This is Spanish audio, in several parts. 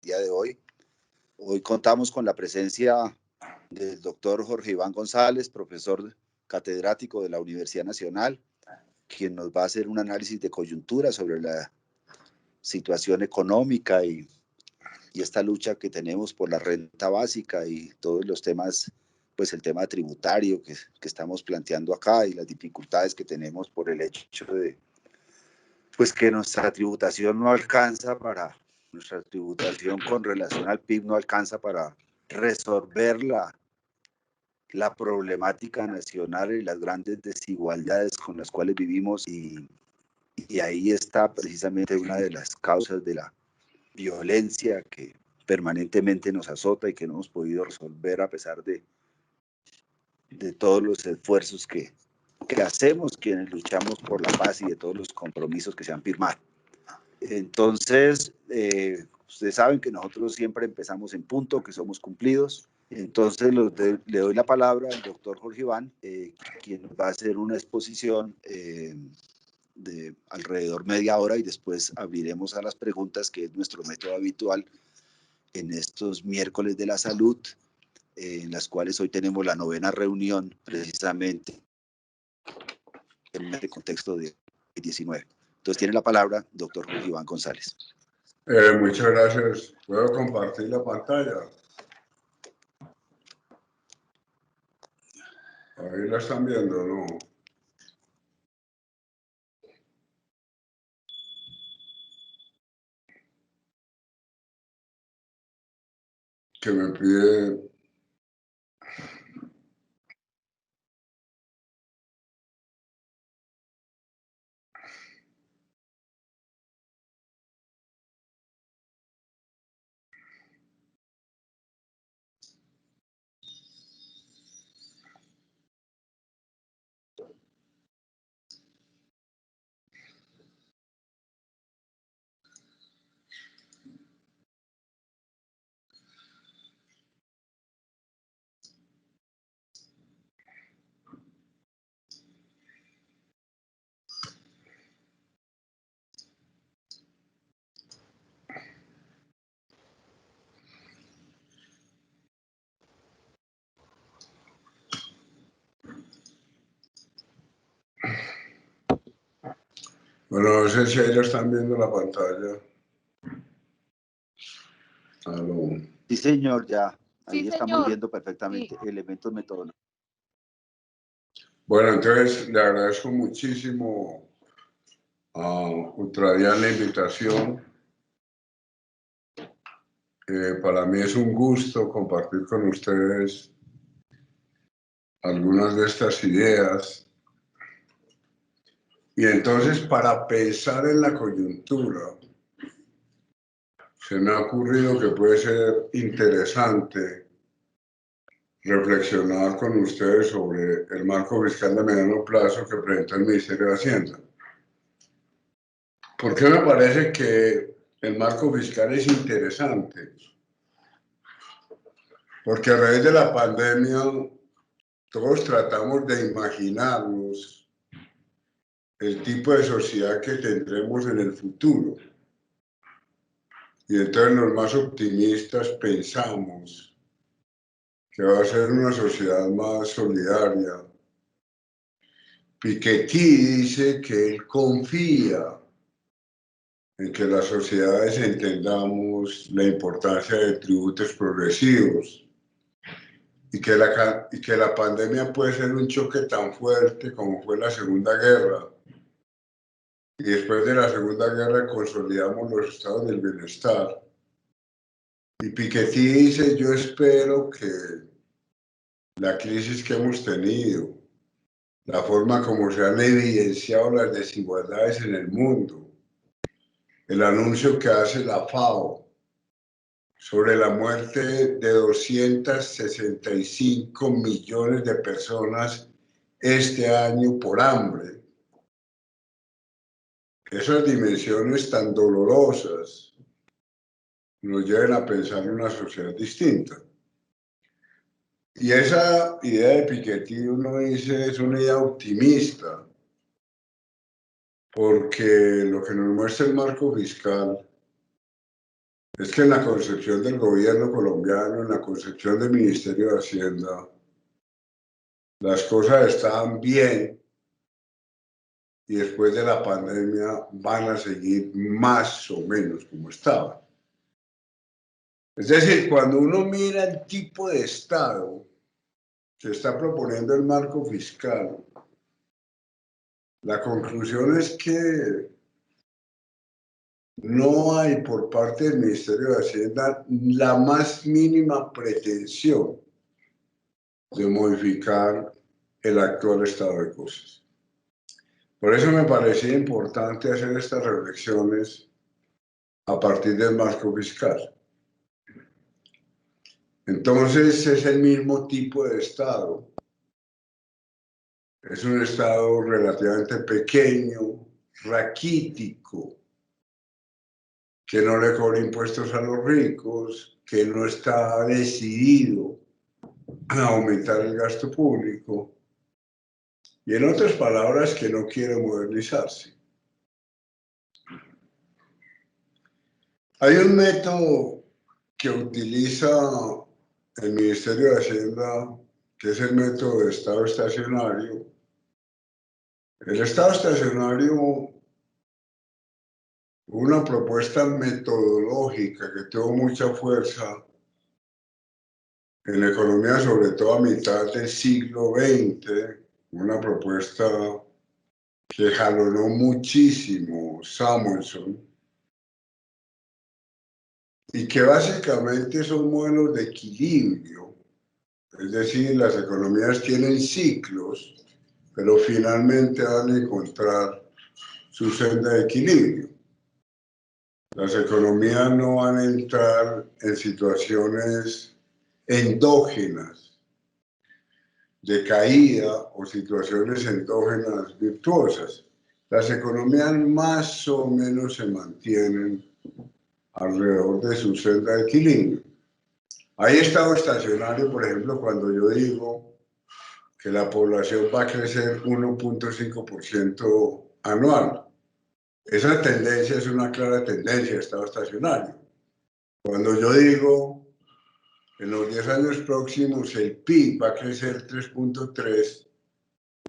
día de hoy. Hoy contamos con la presencia del doctor Jorge Iván González, profesor catedrático de la Universidad Nacional, quien nos va a hacer un análisis de coyuntura sobre la situación económica y esta lucha que tenemos por la renta básica y todos los temas, pues el tema tributario que estamos planteando acá y las dificultades que tenemos por el hecho de pues que nuestra tributación con relación al PIB no alcanza para resolver la problemática nacional y las grandes desigualdades con las cuales vivimos y ahí está precisamente una de las causas de la violencia que permanentemente nos azota y que no hemos podido resolver a pesar de todos los esfuerzos que hacemos quienes luchamos por la paz y de todos los compromisos que se han firmado. Entonces, ustedes saben que nosotros siempre empezamos en punto, que somos cumplidos. Entonces le doy la palabra al doctor Jorge Iván, quien va a hacer una exposición de alrededor media hora y después abriremos a las preguntas, que es nuestro método habitual en estos miércoles de la salud, en las cuales hoy tenemos la 9ª reunión precisamente en el contexto de 19. Entonces tiene la palabra doctor Jorge Iván González. Muchas gracias. ¿Puedo compartir la pantalla? Ahí la están viendo, ¿no? Que me pide... Bueno, no sé si ahí lo están viendo la pantalla. ¿Aló? Sí, señor, ya. Ahí Sí, estamos señor. viendo perfectamente Sí. elementos metodológicos. Bueno, entonces le agradezco muchísimo a Ultradian la invitación. Para mí es un gusto compartir con ustedes algunas de estas ideas. Y entonces, para pensar en la coyuntura, se me ha ocurrido que puede ser interesante reflexionar con ustedes sobre el marco fiscal de mediano plazo que presenta el Ministerio de Hacienda. ¿Por qué me parece que el marco fiscal es interesante? Porque a raíz de la pandemia todos tratamos de imaginarnos el tipo de sociedad que tendremos en el futuro. Y entonces los más optimistas pensamos que va a ser una sociedad más solidaria. Piketty dice que él confía en que las sociedades entendamos la importancia de tributos progresivos y que la pandemia puede ser un choque tan fuerte como fue la Segunda Guerra. Y después de la Segunda Guerra consolidamos los estados del bienestar. Y Piketty dice, yo espero que la crisis que hemos tenido, la forma como se han evidenciado las desigualdades en el mundo, el anuncio que hace la FAO sobre la muerte de 265 millones de personas este año por hambre. Esas dimensiones tan dolorosas nos llevan a pensar en una sociedad distinta. Y esa idea de Piketty, uno dice, es una idea optimista, porque lo que nos muestra el marco fiscal es que en la concepción del gobierno colombiano, en la concepción del Ministerio de Hacienda, las cosas estaban bien y después de la pandemia van a seguir más o menos como estaban. Es decir, cuando uno mira el tipo de Estado que está proponiendo el marco fiscal, la conclusión es que no hay por parte del Ministerio de Hacienda la más mínima pretensión de modificar el actual estado de cosas. Por eso me parecía importante hacer estas reflexiones a partir del marco fiscal. Entonces es el mismo tipo de Estado. Es un Estado relativamente pequeño, raquítico, que no le cobra impuestos a los ricos, que no está decidido a aumentar el gasto público y, en otras palabras, que no quiere modernizarse. Hay un método que utiliza el Ministerio de Hacienda, que es el método de estado estacionario. El estado estacionario, una propuesta metodológica que tuvo mucha fuerza en la economía, sobre todo a mitad del siglo XX, una propuesta que jalonó muchísimo Samuelson, y que básicamente son modelos de equilibrio, es decir, las economías tienen ciclos, pero finalmente van a encontrar su senda de equilibrio. Las economías no van a entrar en situaciones endógenas de caída o situaciones endógenas virtuosas. Las economías más o menos se mantienen alrededor de su senda de equilibrio. Hay estado estacionario, por ejemplo, cuando yo digo que la población va a crecer 1.5% anual. Esa tendencia es una clara tendencia de estado estacionario. Cuando yo digo en los 10 años próximos el PIB va a crecer 3.3,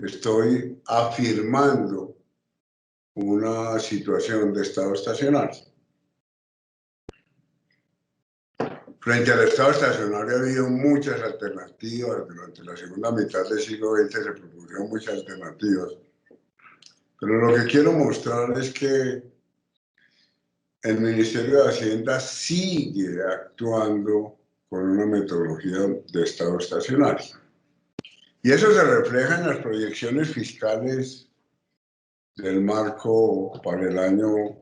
estoy afirmando una situación de estado estacionario. Frente al estado estacionario ha habido muchas alternativas. Durante la segunda mitad del siglo XX se propusieron muchas alternativas. Pero lo que quiero mostrar es que el Ministerio de Hacienda sigue actuando con una metodología de estado estacionario. Y eso se refleja en las proyecciones fiscales del marco para el año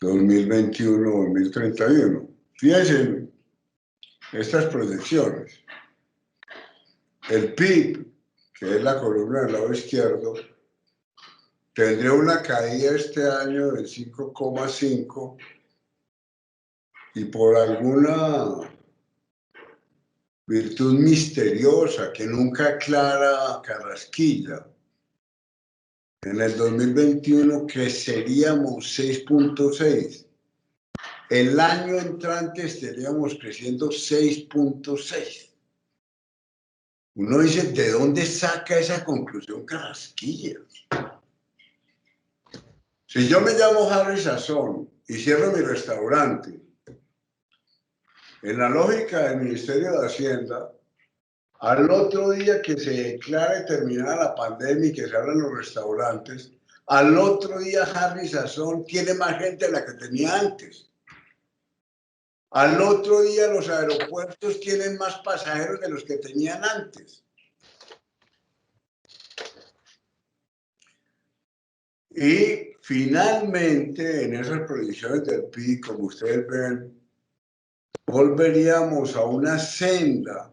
2021-2031. Fíjense estas proyecciones. El PIB, que es la columna del lado izquierdo, tendría una caída este año del 5,5 y por alguna virtud misteriosa que nunca aclara Carrasquilla, en el 2021 creceríamos 6.6. El año entrante estaríamos creciendo 6.6. Uno dice, ¿de dónde saca esa conclusión Carrasquilla? Si yo me llamo Harry Sazón y cierro mi restaurante, en la lógica del Ministerio de Hacienda, al otro día que se declare terminada la pandemia y que se abran los restaurantes, al otro día Harry Sazón tiene más gente de la que tenía antes. Al otro día los aeropuertos tienen más pasajeros de los que tenían antes. Y finalmente, en esas proyecciones del PIB, como ustedes ven, volveríamos a una senda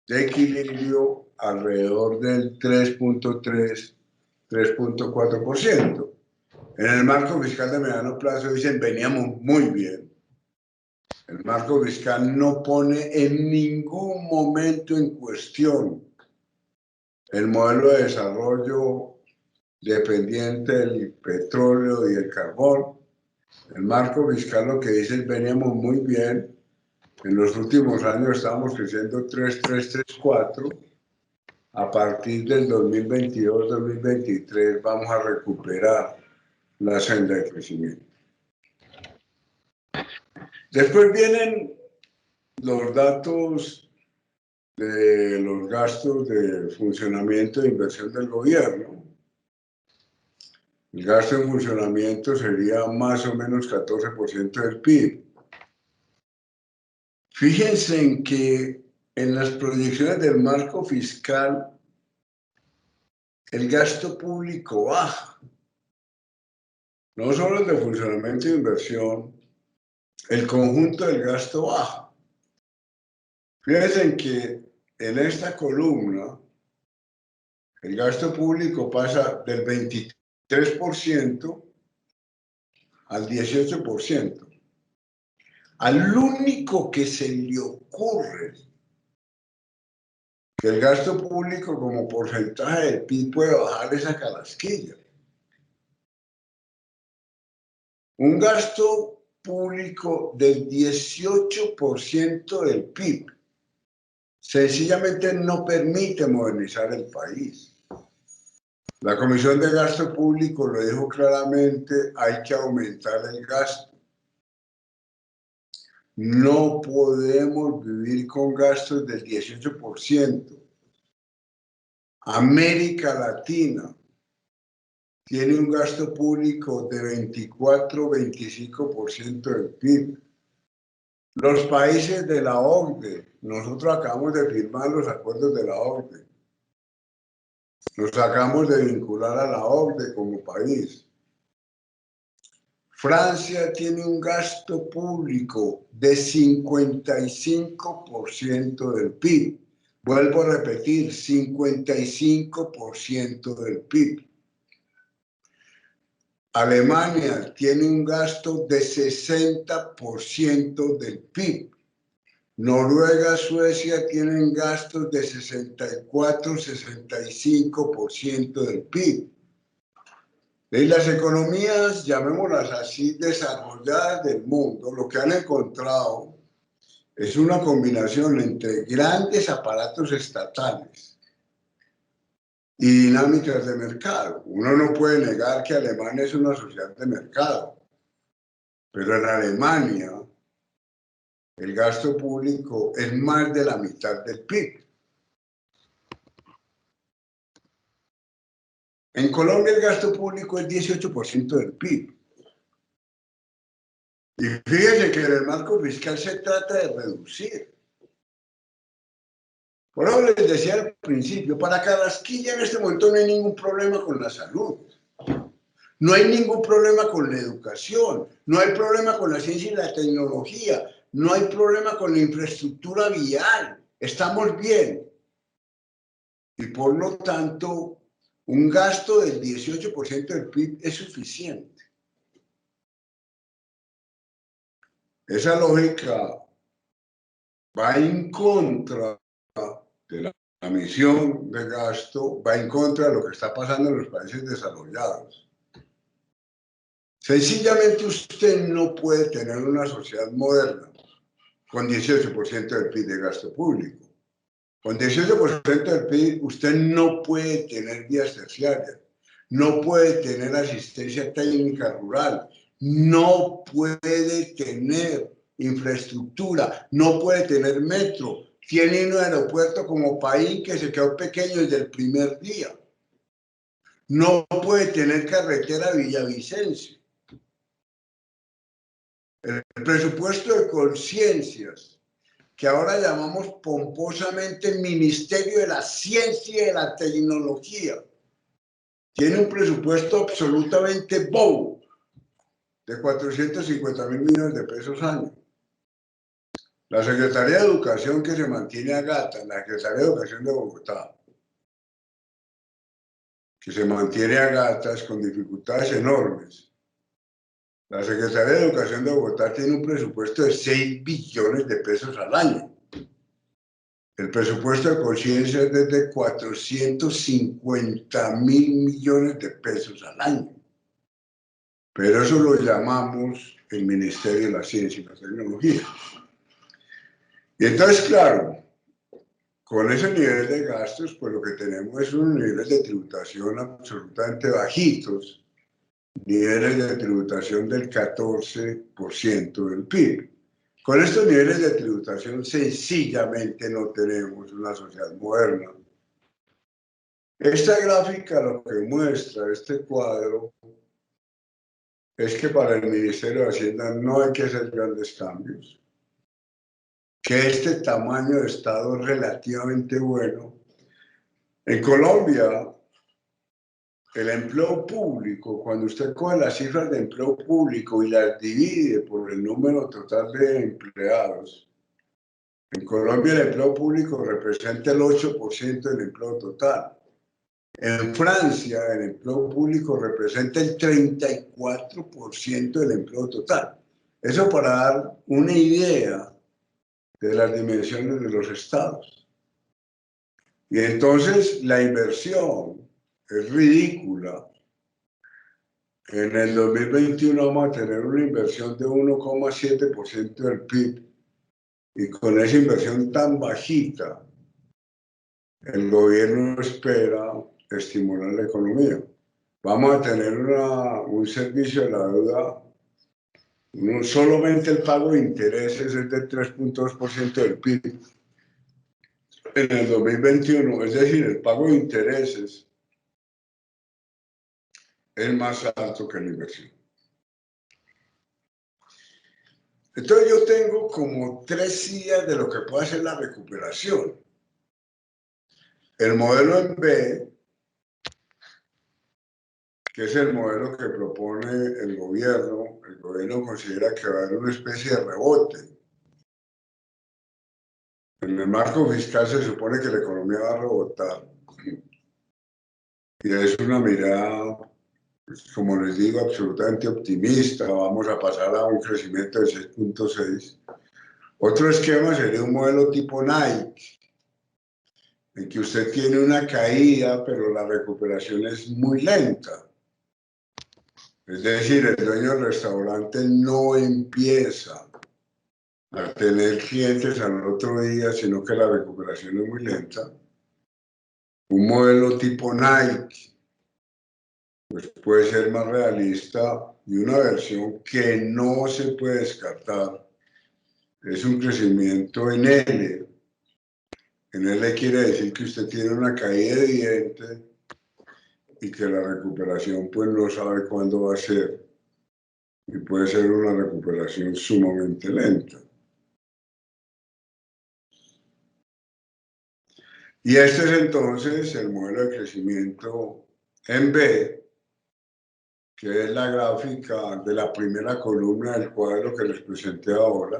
de equilibrio alrededor del 3.3, 3.4%. En el marco fiscal de mediano plazo dicen veníamos muy bien. El marco fiscal no pone en ningún momento en cuestión el modelo de desarrollo dependiente del petróleo y el carbón. El marco fiscal lo que dice es veníamos muy bien. En los últimos años estábamos creciendo 4. A partir del 2022-2023 vamos a recuperar la senda de crecimiento. Después vienen los datos de los gastos de funcionamiento e inversión del gobierno. El gasto en funcionamiento sería más o menos 14% del PIB. Fíjense en que en las proyecciones del marco fiscal el gasto público baja. No solo el de funcionamiento e inversión, el conjunto del gasto baja. Fíjense en que en esta columna el gasto público pasa del 23% al 18%. Al único que se le ocurre que el gasto público como porcentaje del PIB puede bajar esa Carrasquilla. Un gasto público del 18% del PIB sencillamente no permite modernizar el país. La Comisión de Gasto Público lo dijo claramente, hay que aumentar el gasto. No podemos vivir con gastos del 18%. América Latina tiene un gasto público de 24-25% del PIB. Los países de la OCDE, nosotros acabamos de firmar los acuerdos de la OCDE. Nos acabamos de vincular a la OCDE como país. Francia tiene un gasto público de 55% del PIB. Vuelvo a repetir, 55% del PIB. Alemania tiene un gasto de 60% del PIB. Noruega, Suecia tienen gastos de 64-65% del PIB. Y las economías, llamémoslas así, desarrolladas del mundo, lo que han encontrado es una combinación entre grandes aparatos estatales y dinámicas de mercado. Uno no puede negar que Alemania es una sociedad de mercado, pero en Alemania el gasto público es más de la mitad del PIB. En Colombia el gasto público es 18% del PIB. Y fíjense que en el marco fiscal se trata de reducir. Por eso les decía al principio, para Carrasquilla en este momento no hay ningún problema con la salud. No hay ningún problema con la educación. No hay problema con la ciencia y la tecnología. No hay problema con la infraestructura vial. Estamos bien. Y por lo tanto, un gasto del 18% del PIB es suficiente. Esa lógica va en contra de la misión de gasto, va en contra de lo que está pasando en los países desarrollados. Sencillamente usted no puede tener una sociedad moderna con 18% del PIB de gasto público. Con 18% del PIB usted no puede tener vías terciarias, no puede tener asistencia técnica rural, no puede tener infraestructura, no puede tener metro. Tiene un aeropuerto como país que se quedó pequeño desde el primer día. No puede tener carretera Villavicencio. El presupuesto de conciencias, que ahora llamamos pomposamente Ministerio de la Ciencia y de la Tecnología, tiene un presupuesto absolutamente bobo de 450.000 millones de pesos año. La Secretaría de Educación que se mantiene a gata, la Secretaría de Educación de Bogotá, que se mantiene a gatas con dificultades enormes. La Secretaría de Educación de Bogotá tiene un presupuesto de 6 billones de pesos al año. El presupuesto de conciencia es de 450.000 millones de pesos al año. pero eso lo llamamos el Ministerio de la Ciencia y la Tecnología. Y entonces, claro, con ese nivel de gastos, pues lo que tenemos es unos niveles de tributación absolutamente bajitos, niveles de tributación del 14% del PIB. Con estos niveles de tributación sencillamente no tenemos una sociedad moderna. Esta gráfica lo que muestra, este cuadro, es que para el Ministerio de Hacienda no hay que hacer grandes cambios, que este tamaño de Estado es relativamente bueno. En Colombia, el empleo público, cuando usted coge las cifras de empleo público y las divide por el número total de empleados, en Colombia el empleo público representa el 8% del empleo total. En Francia el empleo público representa el 34% del empleo total. Eso para dar una idea de las dimensiones de los estados. Y entonces la inversión es ridícula. En el 2021 vamos a tener una inversión de 1,7% del PIB y con esa inversión tan bajita, el gobierno espera estimular la economía. Vamos a tener un servicio de la deuda, solamente el pago de intereses es del 3,2% del PIB en el 2021, es decir, el pago de intereses es más alto que la inversión. Entonces yo tengo como 3 ideas de lo que puede ser la recuperación. El modelo en B, que es el modelo que propone el gobierno considera que va a haber una especie de rebote. En el marco fiscal se supone que la economía va a rebotar. Y es una mirada, como les digo, absolutamente optimista. Vamos a pasar a un crecimiento de 6,6. Otro esquema sería un modelo tipo Nike, en que usted tiene una caída, pero la recuperación es muy lenta. Es decir, el dueño del restaurante no empieza a tener clientes al otro día, sino que la recuperación es muy lenta. Un modelo tipo Nike, pues puede ser más realista, y una versión que no se puede descartar es un crecimiento en L. En L quiere decir que usted tiene una caída de dientes y que la recuperación pues no sabe cuándo va a ser, y puede ser una recuperación sumamente lenta. Y este es entonces el modelo de crecimiento en B, que es la gráfica de la primera columna del cuadro que les presenté ahora.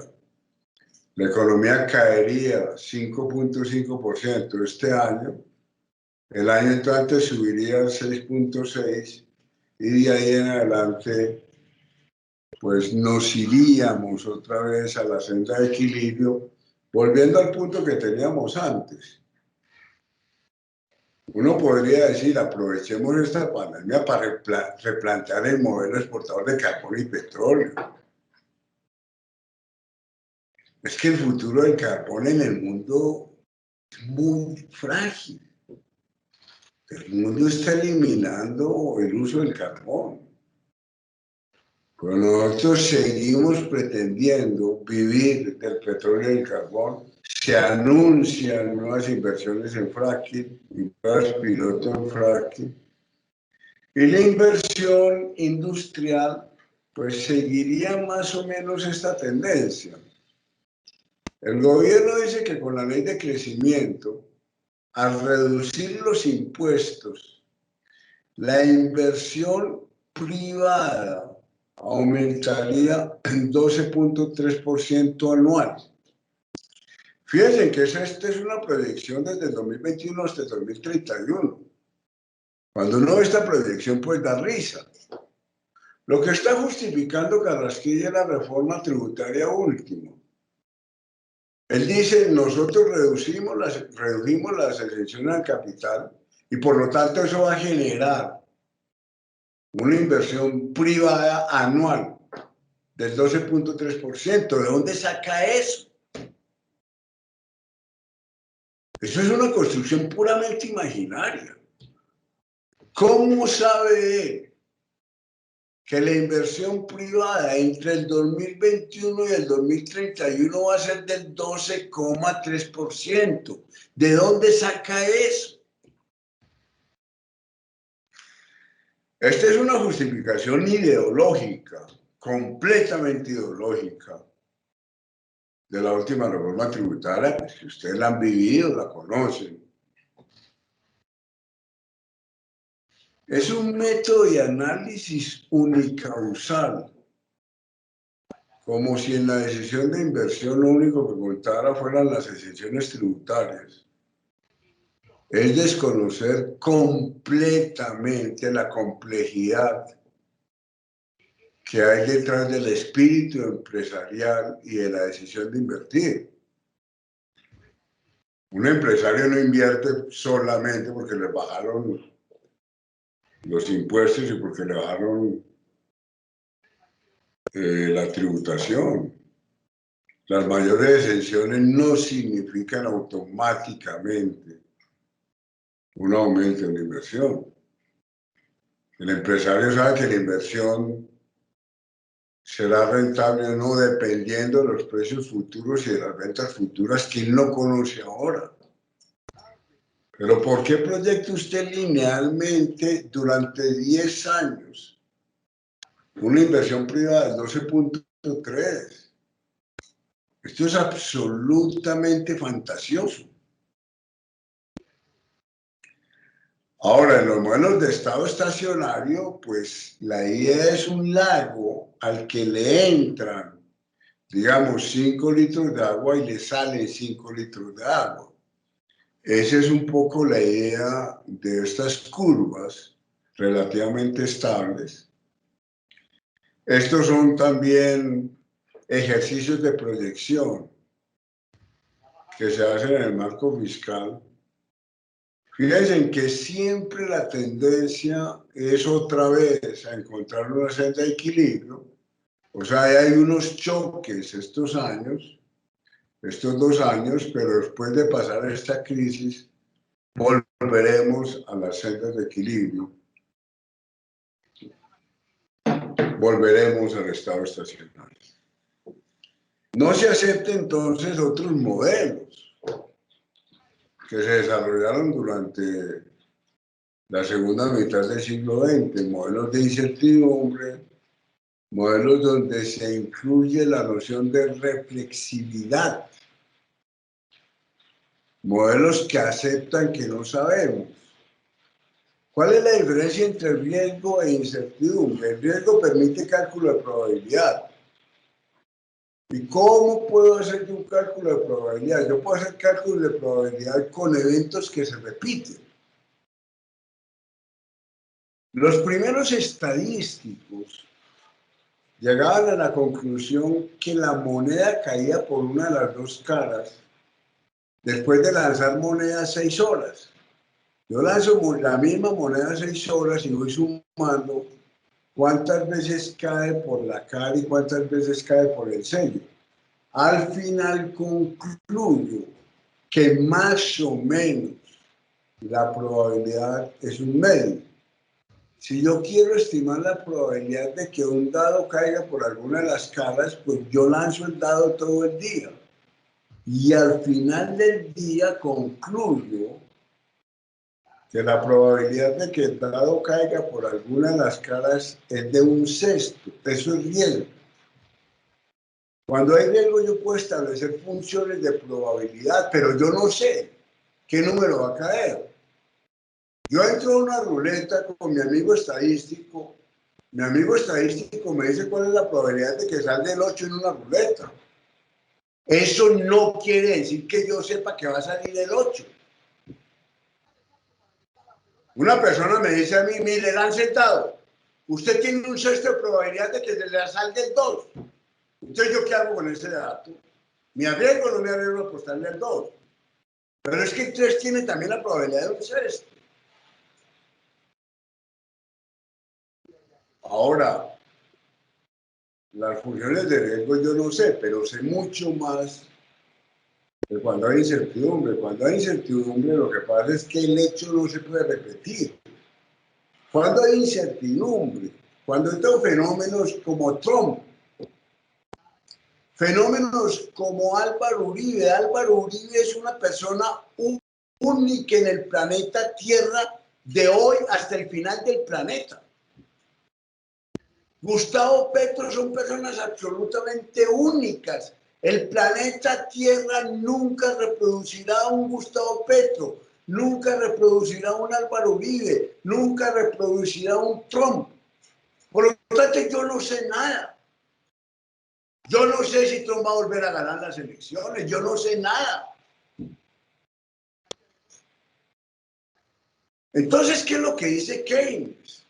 La economía caería 5,5% este año, el año entrante subiría 6,6% y de ahí en adelante pues nos iríamos otra vez a la senda de equilibrio, volviendo al punto que teníamos antes. Uno podría decir, aprovechemos esta pandemia para replantear el modelo exportador de carbón y petróleo. Es que el futuro del carbón en el mundo es muy frágil. El mundo está eliminando el uso del carbón. Pero nosotros seguimos pretendiendo vivir del petróleo y del carbón. Se anuncian nuevas inversiones en fracking, nuevos pilotos en fracking. Y la inversión industrial, pues seguiría más o menos esta tendencia. El gobierno dice que con la ley de crecimiento, al reducir los impuestos, la inversión privada aumentaría en 12,3% anual. Fíjense que esta es una proyección desde el 2021 hasta el 2031. Cuando uno ve esta proyección, pues da risa. Lo que está justificando Carrasquilla es la reforma tributaria última. Él dice, nosotros redujimos las exenciones al capital y por lo tanto eso va a generar una inversión privada anual del 12.3%. ¿De dónde saca eso? Eso es una construcción puramente imaginaria. ¿Cómo sabe él que la inversión privada entre el 2021 y el 2031 va a ser del 12,3%? ¿De dónde saca eso? Esta es una justificación ideológica, completamente ideológica, de la última reforma tributaria, pues que ustedes la han vivido, la conocen. Es un método de análisis unicausal, como si en la decisión de inversión lo único que contara fueran las exenciones tributarias. Es desconocer completamente la complejidad que hay detrás del espíritu empresarial y de la decisión de invertir. Un empresario no invierte solamente porque le bajaron los impuestos y porque le bajaron la tributación. Las mayores exenciones no significan automáticamente un aumento en la inversión. El empresario sabe que la inversión será rentable o no dependiendo de los precios futuros y de las ventas futuras que él no conoce ahora. Pero ¿por qué proyecta usted linealmente durante 10 años una inversión privada del 12.3? Esto es absolutamente fantasioso. Ahora, en los modelos de estado estacionario, pues la idea es un lago al que le entran, digamos, 5 litros de agua y le salen 5 litros de agua. Esa es un poco la idea de estas curvas relativamente estables. Estos son también ejercicios de proyección que se hacen en el marco fiscal. Fíjense que siempre la tendencia es otra vez a encontrar una senda de equilibrio. O sea, hay unos choques estos 2 años, pero después de pasar esta crisis, volveremos a las sendas de equilibrio. Volveremos al estado estacionario. No se aceptan entonces otros modelos que se desarrollaron durante la segunda mitad del siglo XX, modelos de incertidumbre, modelos donde se incluye la noción de reflexividad, modelos que aceptan que no sabemos. ¿Cuál es la diferencia entre riesgo e incertidumbre? El riesgo permite cálculo de probabilidad. ¿Y cómo puedo hacer un cálculo de probabilidad? Yo puedo hacer cálculos de probabilidad con eventos que se repiten. Los primeros estadísticos llegaban a la conclusión que la moneda caía por una de las dos caras después de lanzar moneda 6 horas. Yo lanzo la misma moneda 6 horas y voy sumando cuántas veces cae por la cara y cuántas veces cae por el sello. Al final concluyo que más o menos la probabilidad es un medio. Si yo quiero estimar la probabilidad de que un dado caiga por alguna de las caras, pues yo lanzo el dado todo el día. Y al final del día concluyo que la probabilidad de que el dado caiga por alguna de las caras es de 1/6. Eso es riesgo. Cuando hay riesgo yo puedo establecer funciones de probabilidad, pero yo no sé qué número va a caer. Yo entro a una ruleta con mi amigo estadístico me dice cuál es la probabilidad de que salga el 8 en una ruleta. Eso no quiere decir que yo sepa que va a salir el 8. Una persona me dice a mí, mire, lance el dado. Usted tiene un 6 de probabilidad de que se le salga el 2. Entonces, ¿yo qué hago con ese dato? ¿Me arriesgo o no me arriesgo a apostarle al 2? Pero es que el 3 tiene también la probabilidad de un 6. Ahora, las funciones de riesgo yo no sé, pero sé mucho más de cuando hay incertidumbre. Cuando hay incertidumbre, lo que pasa es que el hecho no se puede repetir. Cuando hay incertidumbre, cuando hay fenómenos como Trump, fenómenos como Álvaro Uribe. Álvaro Uribe es una persona única en el planeta Tierra de hoy hasta el final del planeta. Gustavo Petro son personas absolutamente únicas. El planeta Tierra nunca reproducirá un Gustavo Petro, nunca reproducirá un Álvaro Uribe, nunca reproducirá un Trump. Por lo tanto, yo no sé nada. Yo no sé si Trump va a volver a ganar las elecciones, yo no sé nada. Entonces, ¿qué es lo que dice Keynes?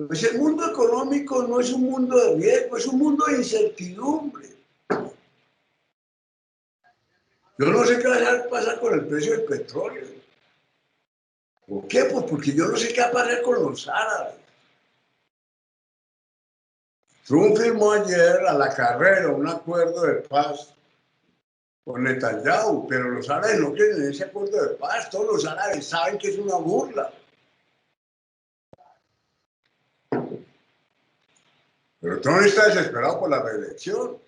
Pues el mundo económico no es un mundo de riesgo, es un mundo de incertidumbre. Yo no sé qué va a pasar con el precio del petróleo. ¿Por qué? Pues porque yo no sé qué va a pasar con los árabes. Trump firmó ayer a la carrera un acuerdo de paz con Netanyahu, pero los árabes no quieren ese acuerdo de paz. Todos los árabes saben que es una burla. Pero Trump está desesperado por la reelección.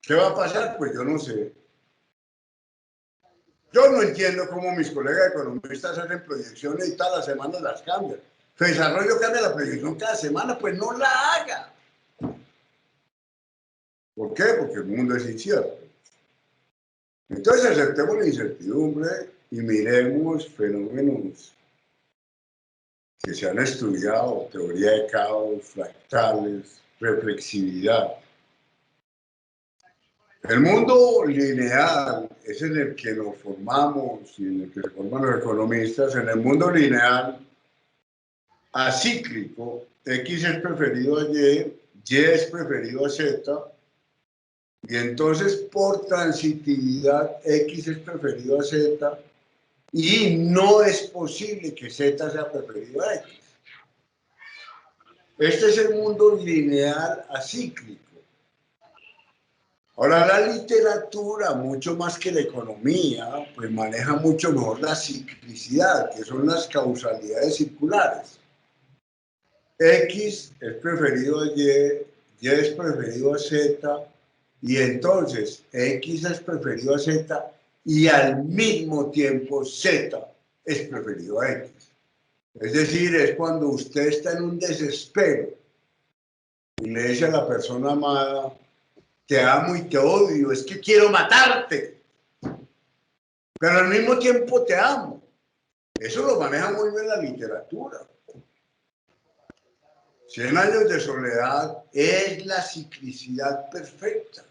¿Qué va a pasar? Pues yo no sé. Yo no entiendo cómo mis colegas economistas hacen proyecciones y todas las semanas las cambian. Desarrollo cambia la proyección cada semana, pues no la haga. ¿Por qué? Porque el mundo es incierto. Entonces aceptemos la incertidumbre y miremos fenómenos que se han estudiado, teoría de caos, fractales, reflexividad. El mundo lineal es en el que nos formamos y en el que se forman los economistas. En el mundo lineal acíclico, X es preferido a Y es preferido a Z, y entonces por transitividad X es preferido a Z, y no es posible que Z sea preferido a X. Este es el mundo lineal acíclico. Ahora la literatura, mucho más que la economía, pues maneja mucho mejor la ciclicidad, que son las causalidades circulares. X es preferido a Y es preferido a Z, y entonces X es preferido a Z, y al mismo tiempo Z es preferido a X. Es decir, es cuando usted está en un desespero y le dice a la persona amada, te amo y te odio, es que quiero matarte, pero al mismo tiempo te amo. Eso lo maneja muy bien la literatura. 100 años de soledad es la ciclicidad perfecta.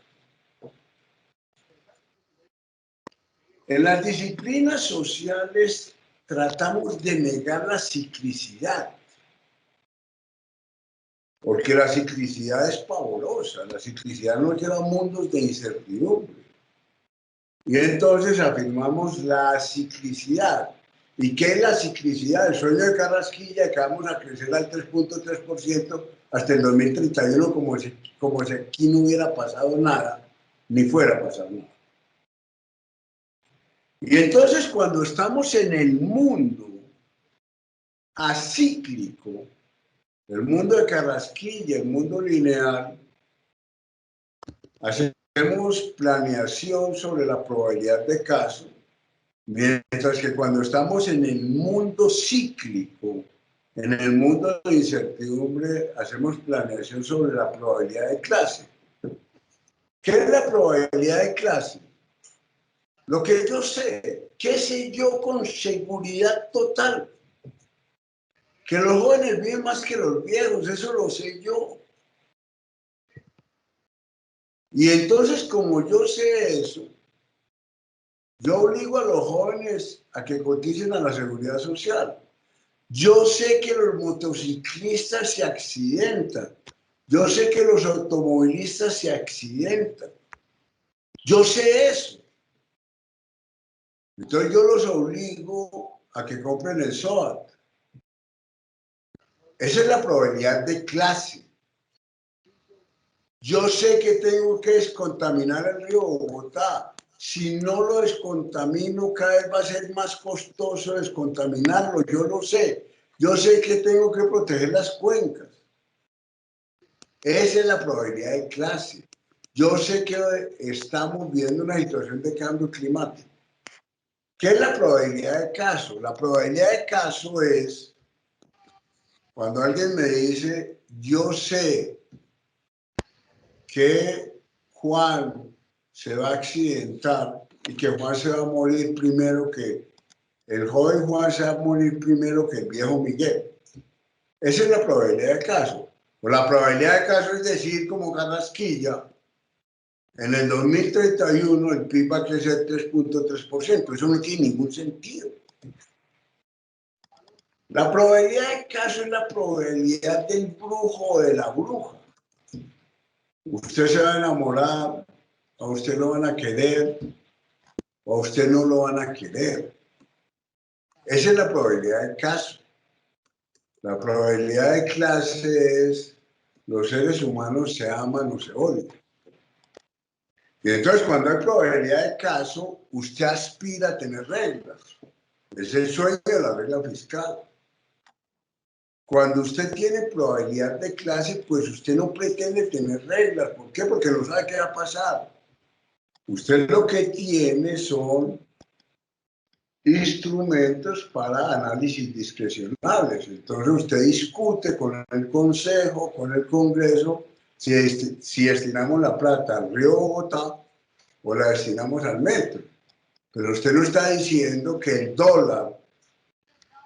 En las disciplinas sociales tratamos de negar la ciclicidad, porque la ciclicidad es pavorosa, la ciclicidad nos lleva a mundos de incertidumbre. Y entonces afirmamos la ciclicidad. ¿Y qué es la ciclicidad? El sueño de Carrasquilla, que vamos a crecer al 3.3% hasta el 2031, como si aquí no hubiera pasado nada, ni fuera a pasar nada. Y entonces cuando estamos en el mundo acíclico, el mundo de Carrasquilla, el mundo lineal, hacemos planeación sobre la probabilidad de caso, mientras que cuando estamos en el mundo cíclico, en el mundo de incertidumbre, hacemos planeación sobre la probabilidad de clase. ¿Qué es la probabilidad de clase? Lo que yo sé, ¿qué sé yo con seguridad total? Que los jóvenes viven más que los viejos, eso lo sé yo. Y entonces, como yo sé eso, yo obligo a los jóvenes a que coticen a la seguridad social. Yo sé que los motociclistas se accidentan. Yo sé que los automovilistas se accidentan. Yo sé eso. Entonces yo los obligo a que compren el SOAT. Esa es la probabilidad de clase. Yo sé que tengo que descontaminar el río Bogotá. Si no lo descontamino, cada vez va a ser más costoso descontaminarlo. Yo lo sé. Yo sé que tengo que proteger las cuencas. Esa es la probabilidad de clase. Yo sé que estamos viviendo una situación de cambio climático. ¿Qué es la probabilidad de caso? La probabilidad de caso es cuando alguien me dice, yo sé que Juan se va a accidentar y que Juan se va a morir primero que el joven Juan se va a morir primero que el viejo Miguel. Esa es la probabilidad de caso. O la probabilidad de caso es decir, como Carrasquilla, en el 2031 el PIB va a crecer 3.3%. Eso no tiene ningún sentido. La probabilidad de caso es la probabilidad del brujo o de la bruja. Usted se va a enamorar, a usted lo van a querer, o a usted no lo van a querer. Esa es la probabilidad de caso. La probabilidad de clase es los seres humanos se aman o se odian. Y entonces cuando hay probabilidad de caso, usted aspira a tener reglas. Es el sueño de la regla fiscal. Cuando usted tiene probabilidad de clase, pues usted no pretende tener reglas. ¿Por qué? Porque no sabe qué va a pasar. Usted lo que tiene son instrumentos para análisis discrecionales. Entonces usted discute con el Consejo, con el Congreso, si destinamos la plata al río Bogotá o la destinamos al metro. Pero usted no está diciendo que el dólar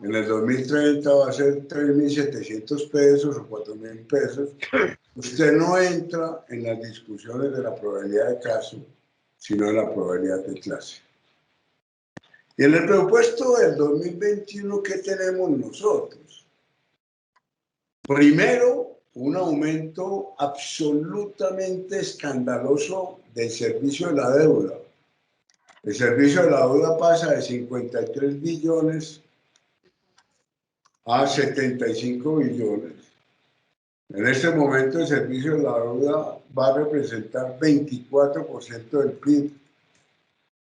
en el 2030 va a ser 3.700 pesos o 4.000 pesos. Usted no entra en las discusiones de la probabilidad de caso, sino en la probabilidad de clase. Y en el presupuesto del 2021, ¿qué tenemos nosotros? Primero, un aumento absolutamente escandaloso del servicio de la deuda. El servicio de la deuda pasa de 53 billones a 75 billones. En este momento el servicio de la deuda va a representar 24% del PIB,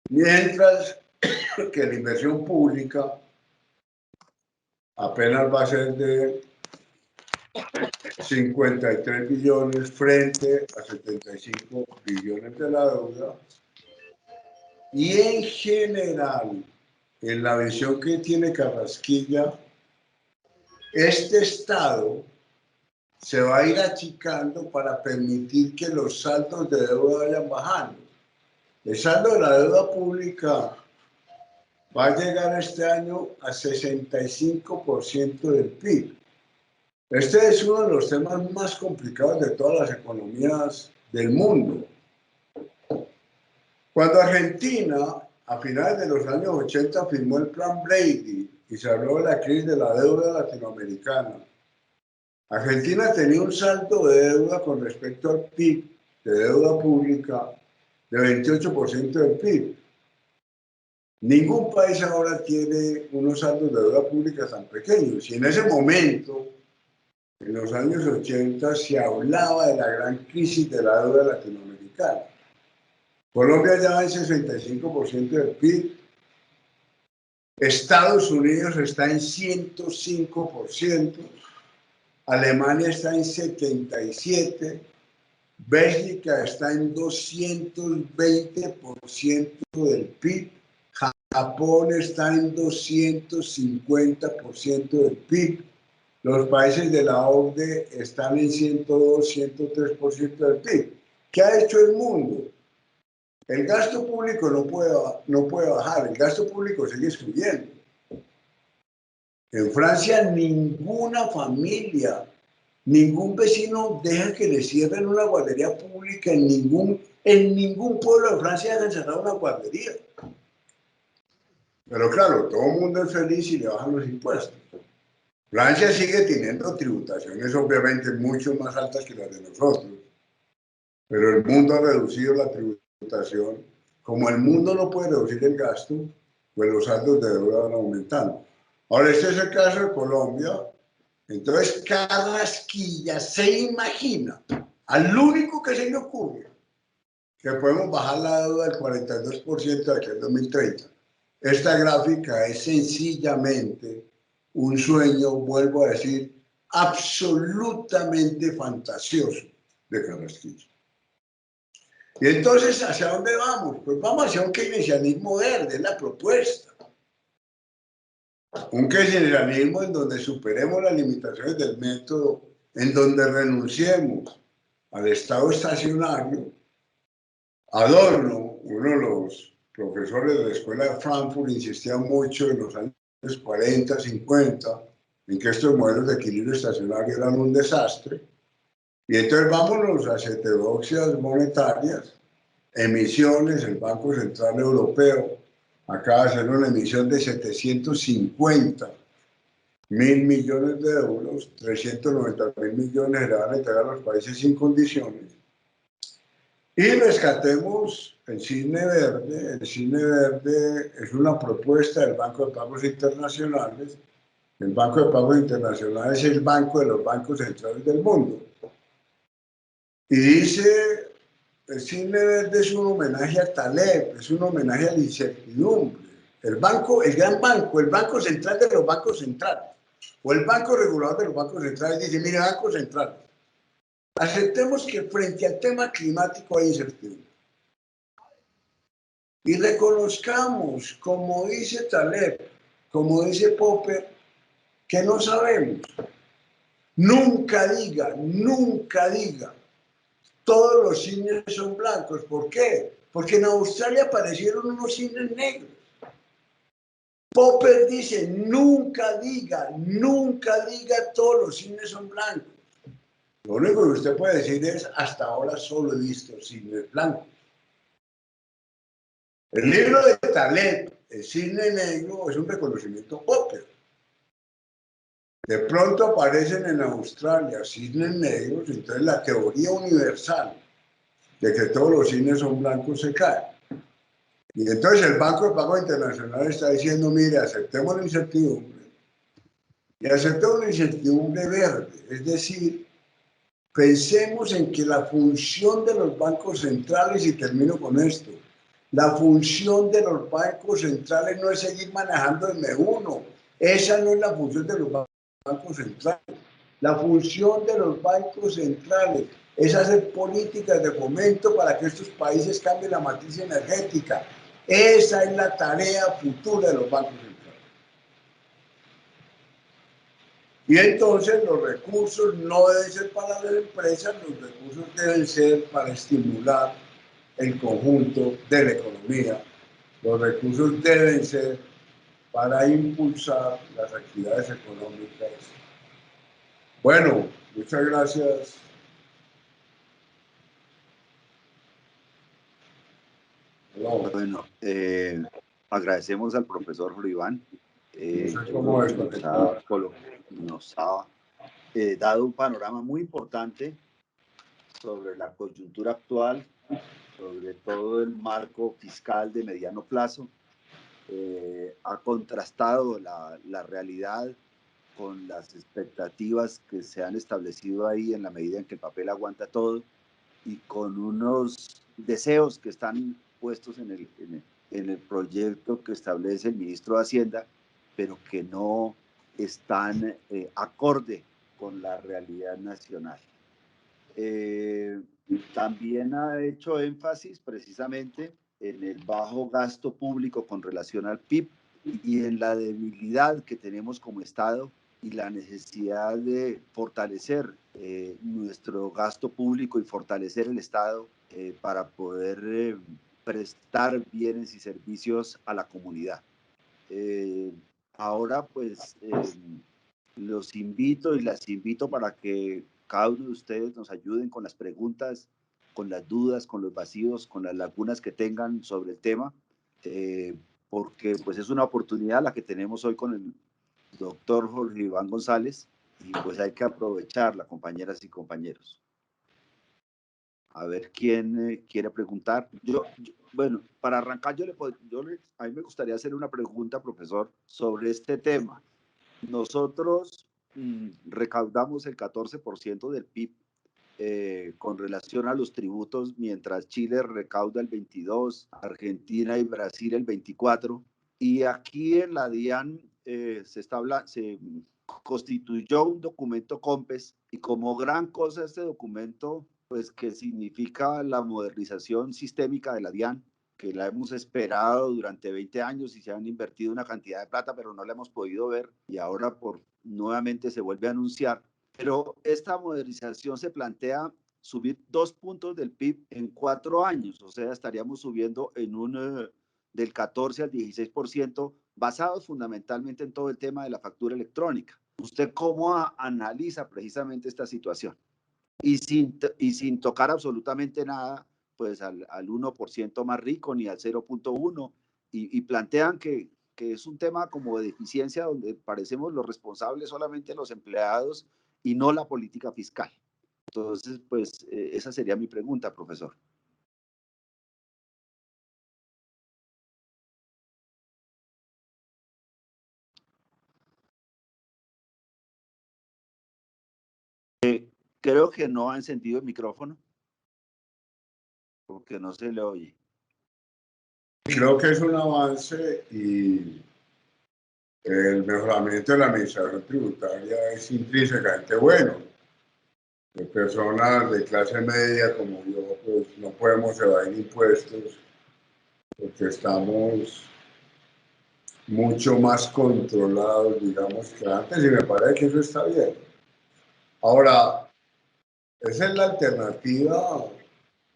mientras que la inversión pública apenas va a ser de 53 billones frente a 75 billones de la deuda. Y en general, en la visión que tiene Carrasquilla, este Estado se va a ir achicando para permitir que los saldos de deuda vayan bajando. El saldo de la deuda pública va a llegar este año a 65% del PIB. Este es uno de los temas más complicados de todas las economías del mundo. Cuando Argentina, a finales de los años 80, firmó el Plan Brady y se habló de la crisis de la deuda latinoamericana, Argentina tenía un saldo de deuda con respecto al PIB, de deuda pública, de 28% del PIB. Ningún país ahora tiene unos saldos de deuda pública tan pequeños. Y en ese momento, en los años 80, se hablaba de la gran crisis de la deuda latinoamericana. Colombia ya va en 65% del PIB. Estados Unidos está en 105%. Alemania está en 77%. Bélgica está en 220% del PIB. Japón está en 250% del PIB. Los países de la OCDE están en 102, 103% del PIB. ¿Qué ha hecho el mundo? El gasto público no puede bajar, el gasto público sigue subiendo. En Francia ninguna familia, ningún vecino deja que le cierren una guardería pública, en ningún pueblo de Francia dejan cerrar una guardería. Pero claro, todo el mundo es feliz y le bajan los impuestos. Francia sigue teniendo tributaciones obviamente mucho más altas que las de nosotros, pero el mundo ha reducido la tributación. Como el mundo no puede reducir el gasto, pues los saldos de deuda van aumentando. Ahora, este es el caso de Colombia. Entonces, Carrasquilla se imagina, al único que se le ocurre, que podemos bajar la deuda del 42% de aquí al 2030. Esta gráfica es sencillamente un sueño, vuelvo a decir, absolutamente fantasioso de Carrasquilla. Y entonces, ¿hacia dónde vamos? Pues vamos hacia un keynesianismo verde, es la propuesta. Un keynesianismo en donde superemos las limitaciones del método, en donde renunciemos al estado estacionario. Adorno, uno de los profesores de la Escuela de Frankfurt, insistía mucho en los años 40, 50, en que estos modelos de equilibrio estacionario eran un desastre. Y entonces vámonos a las heterodoxias monetarias, emisiones. El Banco Central Europeo acaba de hacer una emisión de 750.000 millones de euros, 390.000 millones se le van a entregar a los países sin condiciones. Y rescatemos el Cisne Verde. El Cisne Verde es una propuesta del Banco de Pagos Internacionales. El Banco de Pagos Internacionales es el banco de los bancos centrales del mundo. Y dice, el Cisne Verde es un homenaje a Taleb, es un homenaje a la incertidumbre. El banco, el gran banco, el banco central de los bancos centrales, o el banco regulador de los bancos centrales, dice, mire, banco central, aceptemos que frente al tema climático hay incertidumbre. Y reconozcamos, como dice Taleb, como dice Popper, que no sabemos. Nunca diga, todos los cisnes son blancos. ¿Por qué? Porque en Australia aparecieron unos cisnes negros. Popper dice, nunca diga, todos los cisnes son blancos. Lo único que usted puede decir es, hasta ahora solo he visto cisnes blancos. El libro de Taleb, El Cisne Negro, es un reconocimiento Popper. De pronto aparecen en Australia cisnes negros, entonces la teoría universal de que todos los cisnes son blancos se cae. Y entonces el Banco de Pagos Internacional está diciendo, mire, aceptemos la incertidumbre. Y aceptemos la incertidumbre verde, es decir, pensemos en que la función de los bancos centrales, y termino con esto, la función de los bancos centrales no es seguir manejando el M1. Esa no es la función de los bancos centrales. La función de los bancos centrales es hacer políticas de fomento para que estos países cambien la matriz energética. Esa es la tarea futura de los bancos centrales. Y entonces los recursos no deben ser para las empresas, los recursos deben ser para estimular el conjunto de la economía. Los recursos deben ser para impulsar las actividades económicas. Bueno, muchas gracias. Bueno, agradecemos al profesor Jorge Iván, nos ha dado un panorama muy importante sobre la coyuntura actual, sobre todo el marco fiscal de mediano plazo. Ha contrastado la realidad con las expectativas que se han establecido ahí en la medida en que el papel aguanta todo y con unos deseos que están puestos en el proyecto que establece el ministro de Hacienda, pero que no están acorde con la realidad nacional. También ha hecho énfasis precisamente en el bajo gasto público con relación al PIB y en la debilidad que tenemos como Estado y la necesidad de fortalecer nuestro gasto público y fortalecer el Estado para poder prestar bienes y servicios a la comunidad. Ahora pues los invito y las invito para que cada uno de ustedes nos ayuden con las preguntas, con las dudas, con los vacíos, con las lagunas que tengan sobre el tema, porque pues es una oportunidad la que tenemos hoy con el doctor Jorge Iván González y pues hay que aprovecharla, compañeras y compañeros. A ver quién quiere preguntar. Bueno, para arrancar, a mí me gustaría hacer una pregunta, profesor, sobre este tema. Nosotros recaudamos el 14% del PIB con relación a los tributos, mientras Chile recauda el 22%, Argentina y Brasil el 24%. Y aquí en la DIAN se constituyó un documento COMPES, y como gran cosa este documento, pues que significa la modernización sistémica de la DIAN, que la hemos esperado durante 20 años y se han invertido una cantidad de plata, pero no la hemos podido ver, y ahora nuevamente se vuelve a anunciar. Pero esta modernización se plantea subir 2 puntos del PIB en 4 años, o sea, estaríamos subiendo del 14 al 16%, basados fundamentalmente en todo el tema de la factura electrónica. ¿Usted cómo analiza precisamente esta situación? Y sin tocar absolutamente nada, pues al 1% más rico, ni al 0.1%, y plantean que es un tema como de eficiencia donde parecemos los responsables solamente los empleados y no la política fiscal. Entonces, pues esa sería mi pregunta, profesor. Creo que no ha encendido el micrófono porque no se le oye. Creo que es un avance y el mejoramiento de la administración tributaria es intrínsecamente bueno. De personas de clase media como yo, pues no podemos evadir impuestos porque estamos mucho más controlados, digamos, que antes, y me parece que eso está bien. Ahora, esa es la alternativa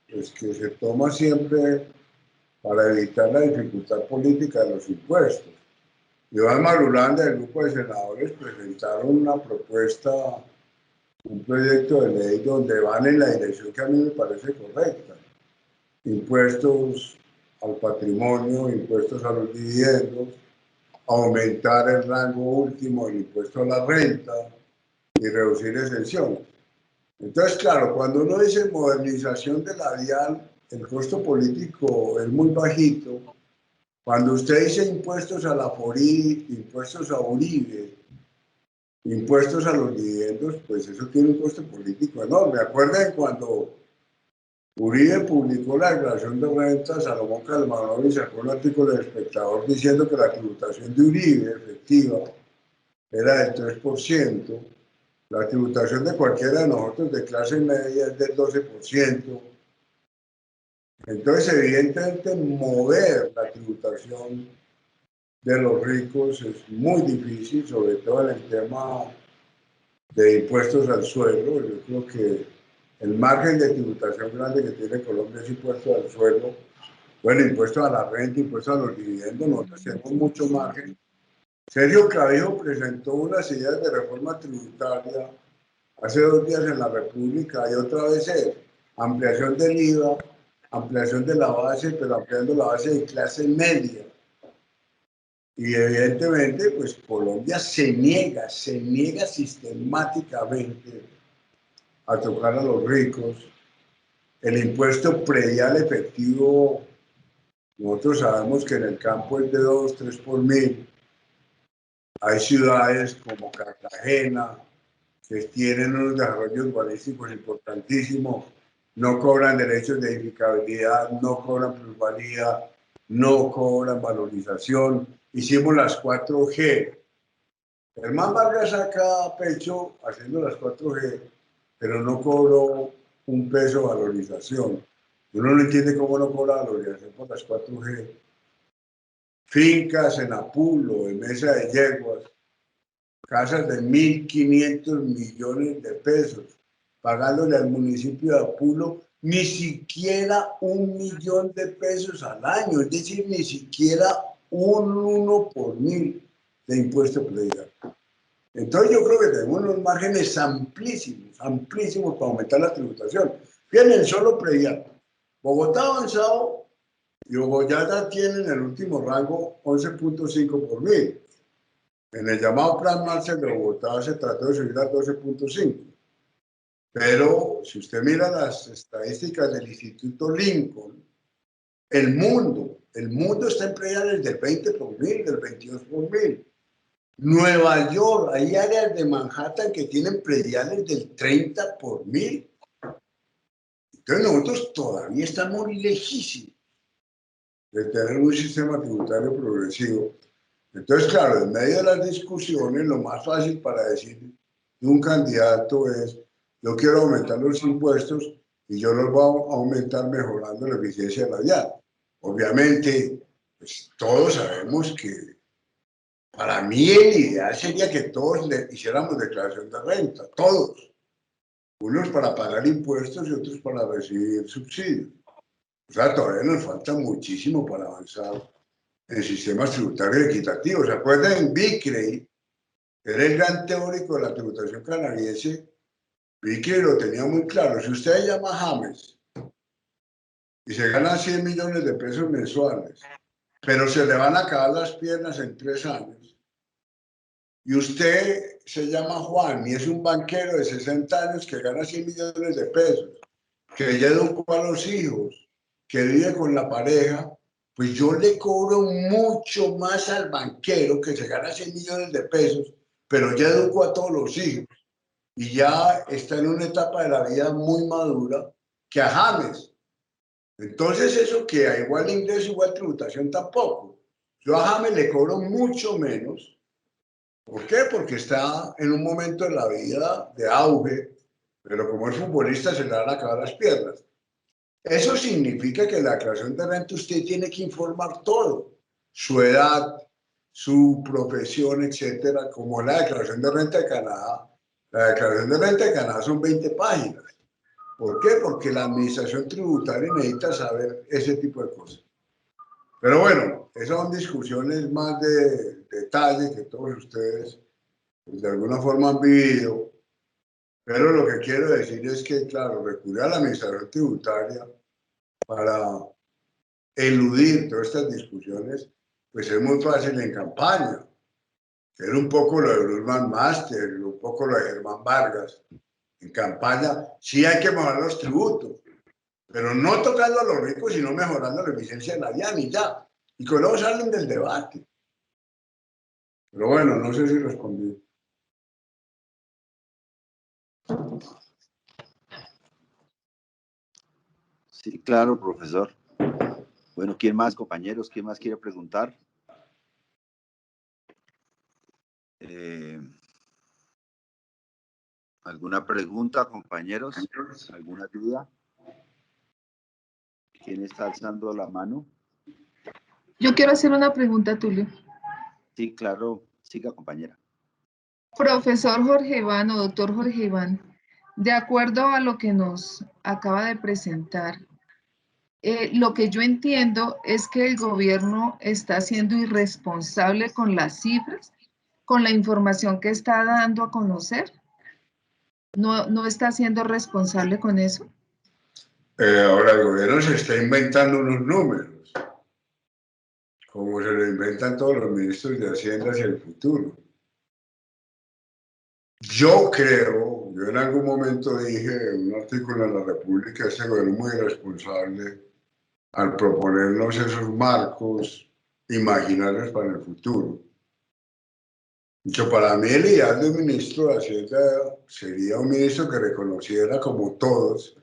pues, que se toma siempre para evitar la dificultad política de los impuestos. Iván Marulanda, del grupo de senadores, presentaron una propuesta, un proyecto de ley donde van en la dirección que a mí me parece correcta. Impuestos al patrimonio, impuestos a los dividendos, aumentar el rango último del impuesto a la renta y reducir exenciones. Entonces, claro, cuando uno dice modernización de la DIAN, el costo político es muy bajito. Cuando usted dice impuestos a la FORI, impuestos a Uribe, impuestos a los dividendos, pues eso tiene un costo político enorme. Acuerden cuando Uribe publicó la declaración de renta, Salomón Calmarón sacó un artículo del Espectador diciendo que la tributación de Uribe efectiva era del 3%, la tributación de cualquiera de nosotros de clase media es del 12%. Entonces, evidentemente, mover la tributación de los ricos es muy difícil, sobre todo en el tema de impuestos al suelo. Yo creo que el margen de tributación grande que tiene Colombia es impuesto al suelo, bueno, impuestos a la renta, impuestos a los dividendos, nosotros tenemos mucho margen. Sergio Clavijo presentó unas ideas de reforma tributaria hace 2 días en la República y otra vez es ampliación del IVA, ampliación de la base, pero ampliando la base de clase media. Y evidentemente, pues Colombia se niega sistemáticamente a tocar a los ricos. El impuesto predial efectivo, nosotros sabemos que en el campo es de 2, 3 por mil. Hay ciudades como Cartagena que tienen unos desarrollos urbanísticos importantísimos, no cobran derechos de edificabilidad, no cobran plusvalía, no cobran valorización. Hicimos las 4G. Germán Vargas saca pecho haciendo las 4G, pero no cobró un peso de valorización. Uno no entiende cómo no cobra valorización por las 4G. Fincas en Apulo, en Mesa de Yeguas, casas de 1.500 millones de pesos, pagándole al municipio de Apulo ni siquiera 1.000.000 de pesos al año, es decir, ni siquiera un 1 por mil de impuesto predial. Entonces yo creo que tenemos unos márgenes amplísimos, amplísimos para aumentar la tributación. Fíjense, solo predial. Bogotá ha avanzado y Bogotá ya tiene en el último rango 11.5 por mil. En el llamado Plan Marshall de Bogotá se trató de subir a 12.5. Pero si usted mira las estadísticas del Instituto Lincoln, el mundo está en prediales del 20 por mil, del 22 por mil. Nueva York, hay áreas de Manhattan que tienen prediales del 30 por 1000. Entonces nosotros todavía estamos lejísimos de tener un sistema tributario progresivo. Entonces, claro, en medio de las discusiones, lo más fácil para decir de un candidato es, yo quiero aumentar los impuestos y yo los voy a aumentar mejorando la eficiencia laboral. Obviamente, pues, todos sabemos que para mí el ideal sería que todos hiciéramos declaración de renta, todos. Unos para pagar impuestos y otros para recibir subsidios. O sea, todavía nos falta muchísimo para avanzar en sistemas tributarios equitativos. ¿Se acuerdan? Vickrey era el gran teórico de la tributación canadiense. Vickrey lo tenía muy claro. Si usted llama a James y se gana 100 millones de pesos mensuales, pero se le van a acabar las piernas en 3 años, y usted se llama Juan y es un banquero de 60 años que gana 100 millones de pesos, que ya educó a los hijos, que vive con la pareja, pues yo le cobro mucho más al banquero que se gana 100 millones de pesos, pero ya educó a todos los hijos y ya está en una etapa de la vida muy madura, que a James. Entonces eso que a igual ingreso, igual tributación tampoco. Yo a James le cobro mucho menos. ¿Por qué? Porque está en un momento de la vida de auge, pero como es futbolista se le van a acabar las piernas. Eso significa que la declaración de renta usted tiene que informar todo, su edad, su profesión, etcétera, como la declaración de renta de Canadá. La declaración de renta de Canadá son 20 páginas. ¿Por qué? Porque la administración tributaria necesita saber ese tipo de cosas. Pero bueno, esas son discusiones más de detalle que todos ustedes pues, de alguna forma han vivido. Pero lo que quiero decir es que, claro, recurrir a la administración tributaria para eludir todas estas discusiones, pues es muy fácil en campaña, que era un poco lo de Brusman Master, un poco lo de Germán Vargas. En campaña sí hay que mejorar los tributos, pero no tocando a los ricos, sino mejorando la eficiencia de la DIAN y ya. Y con eso salen del debate. Pero bueno, no sé si respondí. Sí, claro, profesor. Bueno, ¿quién más, compañeros? ¿Quién más quiere preguntar? ¿Alguna pregunta, compañeros? ¿Alguna duda? ¿Quién está alzando la mano? Yo quiero hacer una pregunta, Tulio. Sí, claro. Siga, compañera. Profesor Jorge Iván o doctor Jorge Iván, de acuerdo a lo que nos acaba de presentar, lo que yo entiendo es que el gobierno está siendo irresponsable con las cifras, con la información que está dando a conocer. ¿No está siendo responsable con eso? Ahora el gobierno se está inventando unos números, como se lo inventan todos los ministros de Hacienda hacia el futuro. Yo creo, yo en algún momento dije en un artículo en La República, este gobierno es muy irresponsable al proponernos esos marcos imaginarios para el futuro. Yo, para mí el ideal de un ministro de Hacienda sería un ministro que reconociera como todos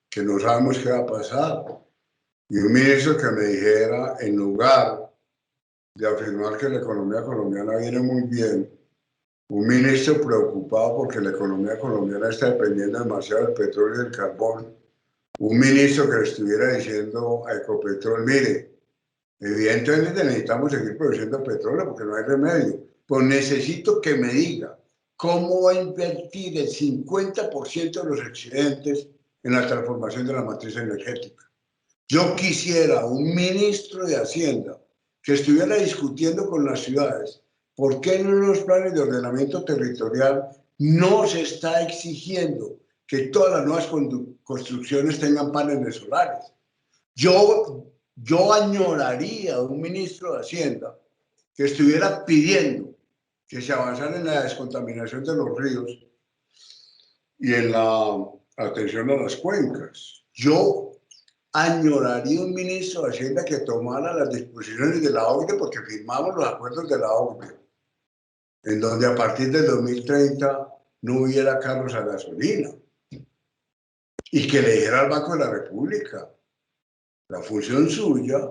que no sabemos qué va a pasar y un ministro que me dijera, en lugar de afirmar que la economía colombiana viene muy bien, un ministro preocupado porque la economía colombiana está dependiendo demasiado del petróleo y del carbón, un ministro que le estuviera diciendo a Ecopetrol, mire, evidentemente necesitamos seguir produciendo petróleo porque no hay remedio, pues necesito que me diga cómo va a invertir el 50% de los excedentes en la transformación de la matriz energética. Yo quisiera un ministro de Hacienda que estuviera discutiendo con las ciudades por qué en los planes de ordenamiento territorial no se está exigiendo que todas las nuevas construcciones tengan paneles solares. Yo añoraría a un ministro de Hacienda que estuviera pidiendo que se avanzara en la descontaminación de los ríos y en la atención a las cuencas. Yo añoraría un ministro de Hacienda que tomara las disposiciones de la OCDE porque firmamos los acuerdos de la OCDE. en donde a partir del 2030 no hubiera carros a gasolina y que le dijera al Banco de la República, la función suya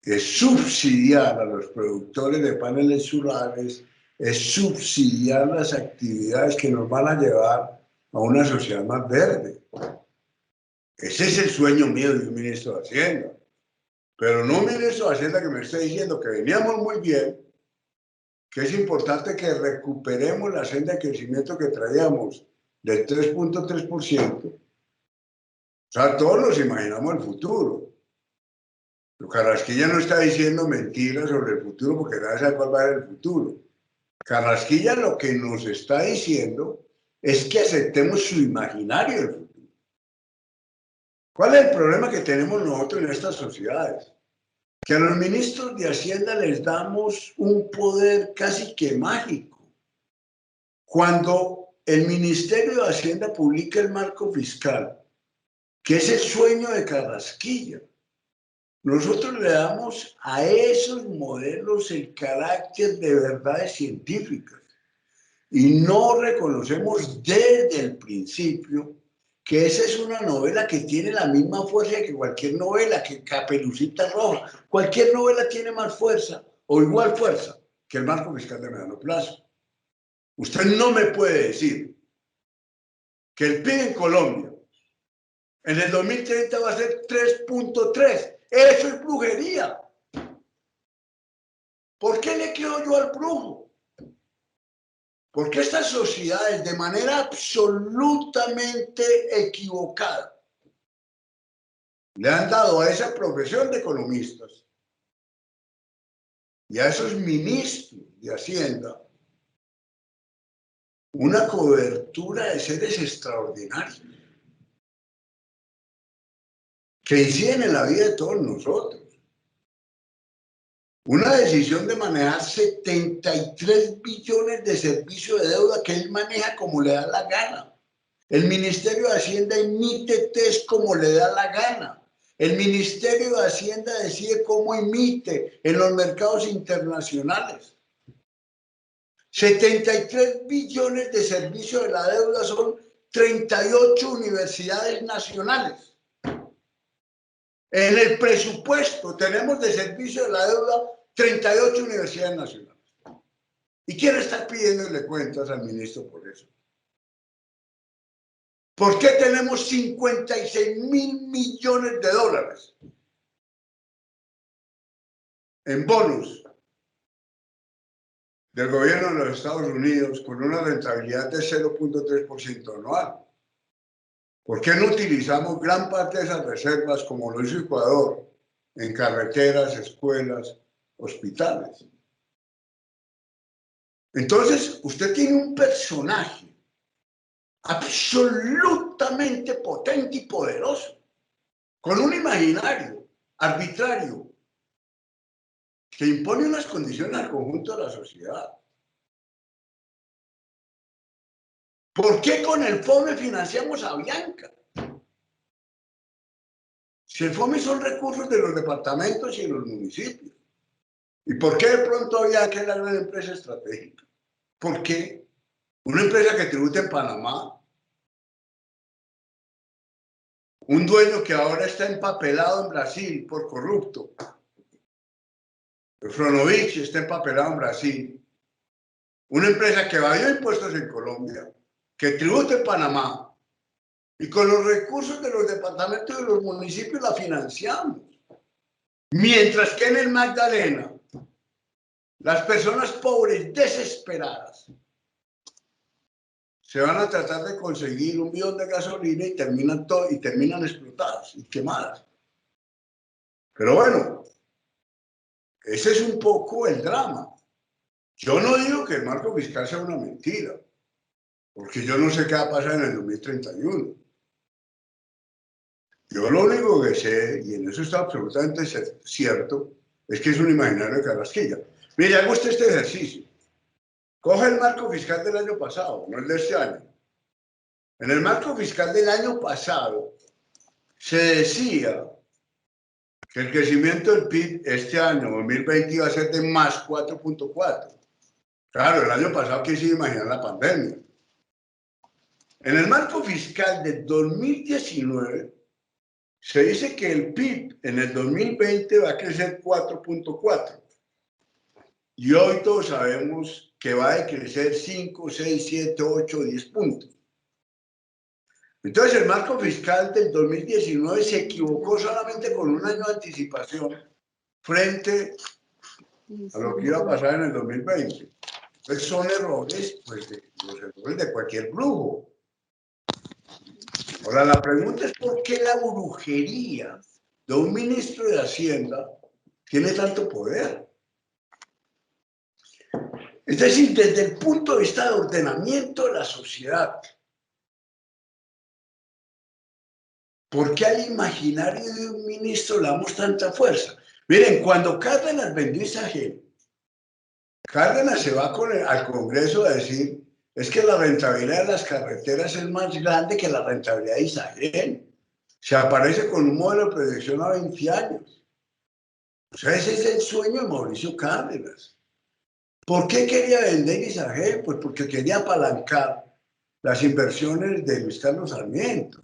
es subsidiar a los productores de paneles solares, es subsidiar las actividades que nos van a llevar a una sociedad más verde. Ese es el sueño mío de un ministro de Hacienda. Pero no un ministro de Hacienda que me esté diciendo que veníamos muy bien, que es importante que recuperemos la senda de crecimiento que traíamos del 3.3%. O sea, todos nos imaginamos el futuro. Pero Carrasquilla no está diciendo mentiras sobre el futuro porque nadie sabe cuál va a ser el futuro. Carrasquilla lo que nos está diciendo es que aceptemos su imaginario del futuro. ¿Cuál es el problema que tenemos nosotros en estas sociedades? Que a los ministros de Hacienda les damos un poder casi que mágico. Cuando el Ministerio de Hacienda publica el marco fiscal, que es el sueño de Carrasquilla, nosotros le damos a esos modelos el carácter de verdades científicas y no reconocemos desde el principio que esa es una novela que tiene la misma fuerza que cualquier novela, que Caperucita Roja. Cualquier novela tiene más fuerza o igual fuerza que el marco fiscal de mediano plazo. Usted no me puede decir que el PIB en Colombia en el 2030 va a ser 3.3. Eso es brujería. ¿Por qué le creo yo al brujo? Porque estas sociedades, de manera absolutamente equivocada, le han dado a esa profesión de economistas y a esos ministros de Hacienda una cobertura de seres extraordinarios que inciden en la vida de todos nosotros. Una decisión de manejar 73 billones de servicio de deuda que él maneja como le da la gana. El Ministerio de Hacienda emite test como le da la gana. El Ministerio de Hacienda decide cómo emite en los mercados internacionales. 73 billones de servicio de la deuda son 38 universidades nacionales. En el presupuesto tenemos de servicio de la deuda 38 universidades nacionales. ¿Y quién está pidiéndole cuentas al ministro por eso? ¿Por qué tenemos 56.000 millones de dólares en bonos del gobierno de los Estados Unidos con una rentabilidad de 0.3% anual? ¿Por qué no utilizamos gran parte de esas reservas, como lo hizo Ecuador, en carreteras, escuelas, hospitales? Entonces, usted tiene un personaje absolutamente potente y poderoso, con un imaginario arbitrario que impone unas condiciones al conjunto de la sociedad. ¿Por qué con el FOME financiamos a Bianca? Si el FOME son recursos de los departamentos y de los municipios. ¿Y por qué de pronto Bianca es la gran empresa estratégica? ¿Por qué? Una empresa que tributa en Panamá, un dueño que ahora está empapelado en Brasil por corrupto, Fronovich está empapelado en Brasil, una empresa que evadió impuestos en Colombia, que tributa en Panamá, y con los recursos de los departamentos y de los municipios la financiamos. Mientras que en el Magdalena, las personas pobres desesperadas se van a tratar de conseguir un bidón de gasolina y terminan explotadas y quemadas. Pero bueno, ese es un poco el drama. Yo no digo que el marco fiscal sea una mentira, porque yo no sé qué va a pasar en el 2031. Yo lo único que sé, y en eso está absolutamente cierto, es que es un imaginario de Carrasquilla. Mire, haga usted este ejercicio. Coge el marco fiscal del año pasado, no el de este año. En el marco fiscal del año pasado se decía que el crecimiento del PIB este año, 2020, iba a ser de más 4.4. Claro, el año pasado, ¿quién se imaginó la pandemia? En el marco fiscal del 2019, se dice que el PIB en el 2020 va a crecer 4.4. Y hoy todos sabemos que va a crecer 5, 6, 7, 8, 10 puntos. Entonces el marco fiscal del 2019 se equivocó solamente con un año de anticipación frente a lo que iba a pasar en el 2020. Entonces son errores, pues, los errores de cualquier brujo. Ahora la pregunta es ¿por qué la brujería de un ministro de Hacienda tiene tanto poder? Es decir, desde el punto de vista de ordenamiento de la sociedad, ¿por qué al imaginario de un ministro le damos tanta fuerza? Miren, cuando Cárdenas vendió Isagel, Cárdenas se va al Congreso a decir, es que la rentabilidad de las carreteras es más grande que la rentabilidad de Isagel. Se aparece con un modelo de proyección a 20 años. O sea, ese es el sueño de Mauricio Cárdenas. ¿Por qué quería vender Isagel? Pues porque quería apalancar las inversiones de Luis Carlos Sarmiento.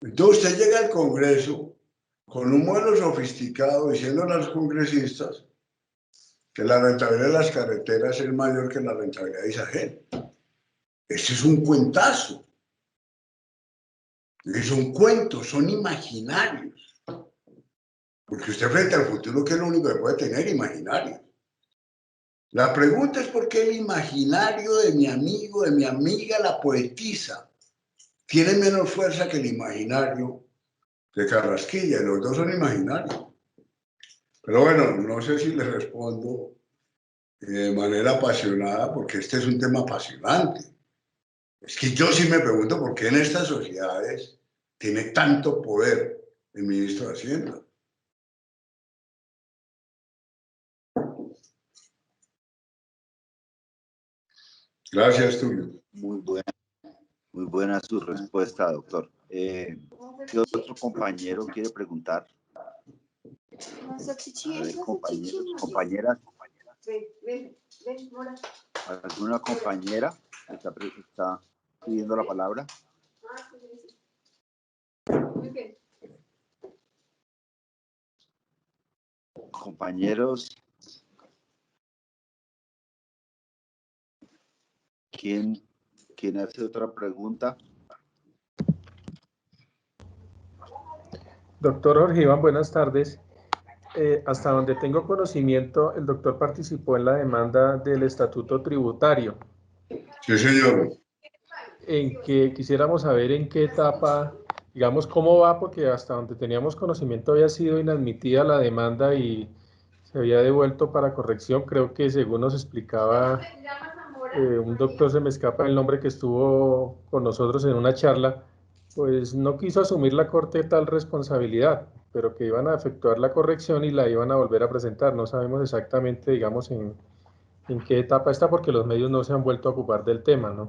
Entonces usted llega al Congreso con un modelo sofisticado diciéndole a los congresistas que la rentabilidad de las carreteras es mayor que la rentabilidad de Isagel. Ese es un cuentazo. Es un cuento, son imaginarios. Porque usted frente al futuro, ¿qué es lo único que puede tener? Imaginarios. La pregunta es por qué el imaginario de mi amigo, de mi amiga, la poetisa, tiene menos fuerza que el imaginario de Carrasquilla. Los dos son imaginarios. Pero bueno, no sé si les respondo de manera apasionada, porque este es un tema apasionante. Es que yo sí me pregunto por qué en estas sociedades tiene tanto poder el ministro de Hacienda. Gracias, Tulio. Muy buena su respuesta, doctor. ¿Qué otro compañero quiere preguntar? A ver, compañeros, compañeras. ¿Alguna compañera está pidiendo la palabra? Compañeros, ¿quién hace otra pregunta? Doctor Jorge Iván, buenas tardes. Hasta donde tengo conocimiento, el doctor participó en la demanda del estatuto tributario. Sí, señor. En que quisiéramos saber en qué etapa, digamos, cómo va, porque hasta donde teníamos conocimiento había sido inadmitida la demanda y se había devuelto para corrección. Creo que según nos explicaba un doctor, se me escapa el nombre, que estuvo con nosotros en una charla, pues no quiso asumir la Corte tal responsabilidad, pero que iban a efectuar la corrección y la iban a volver a presentar. No sabemos exactamente, digamos, en qué etapa está, porque los medios no se han vuelto a ocupar del tema, ¿no?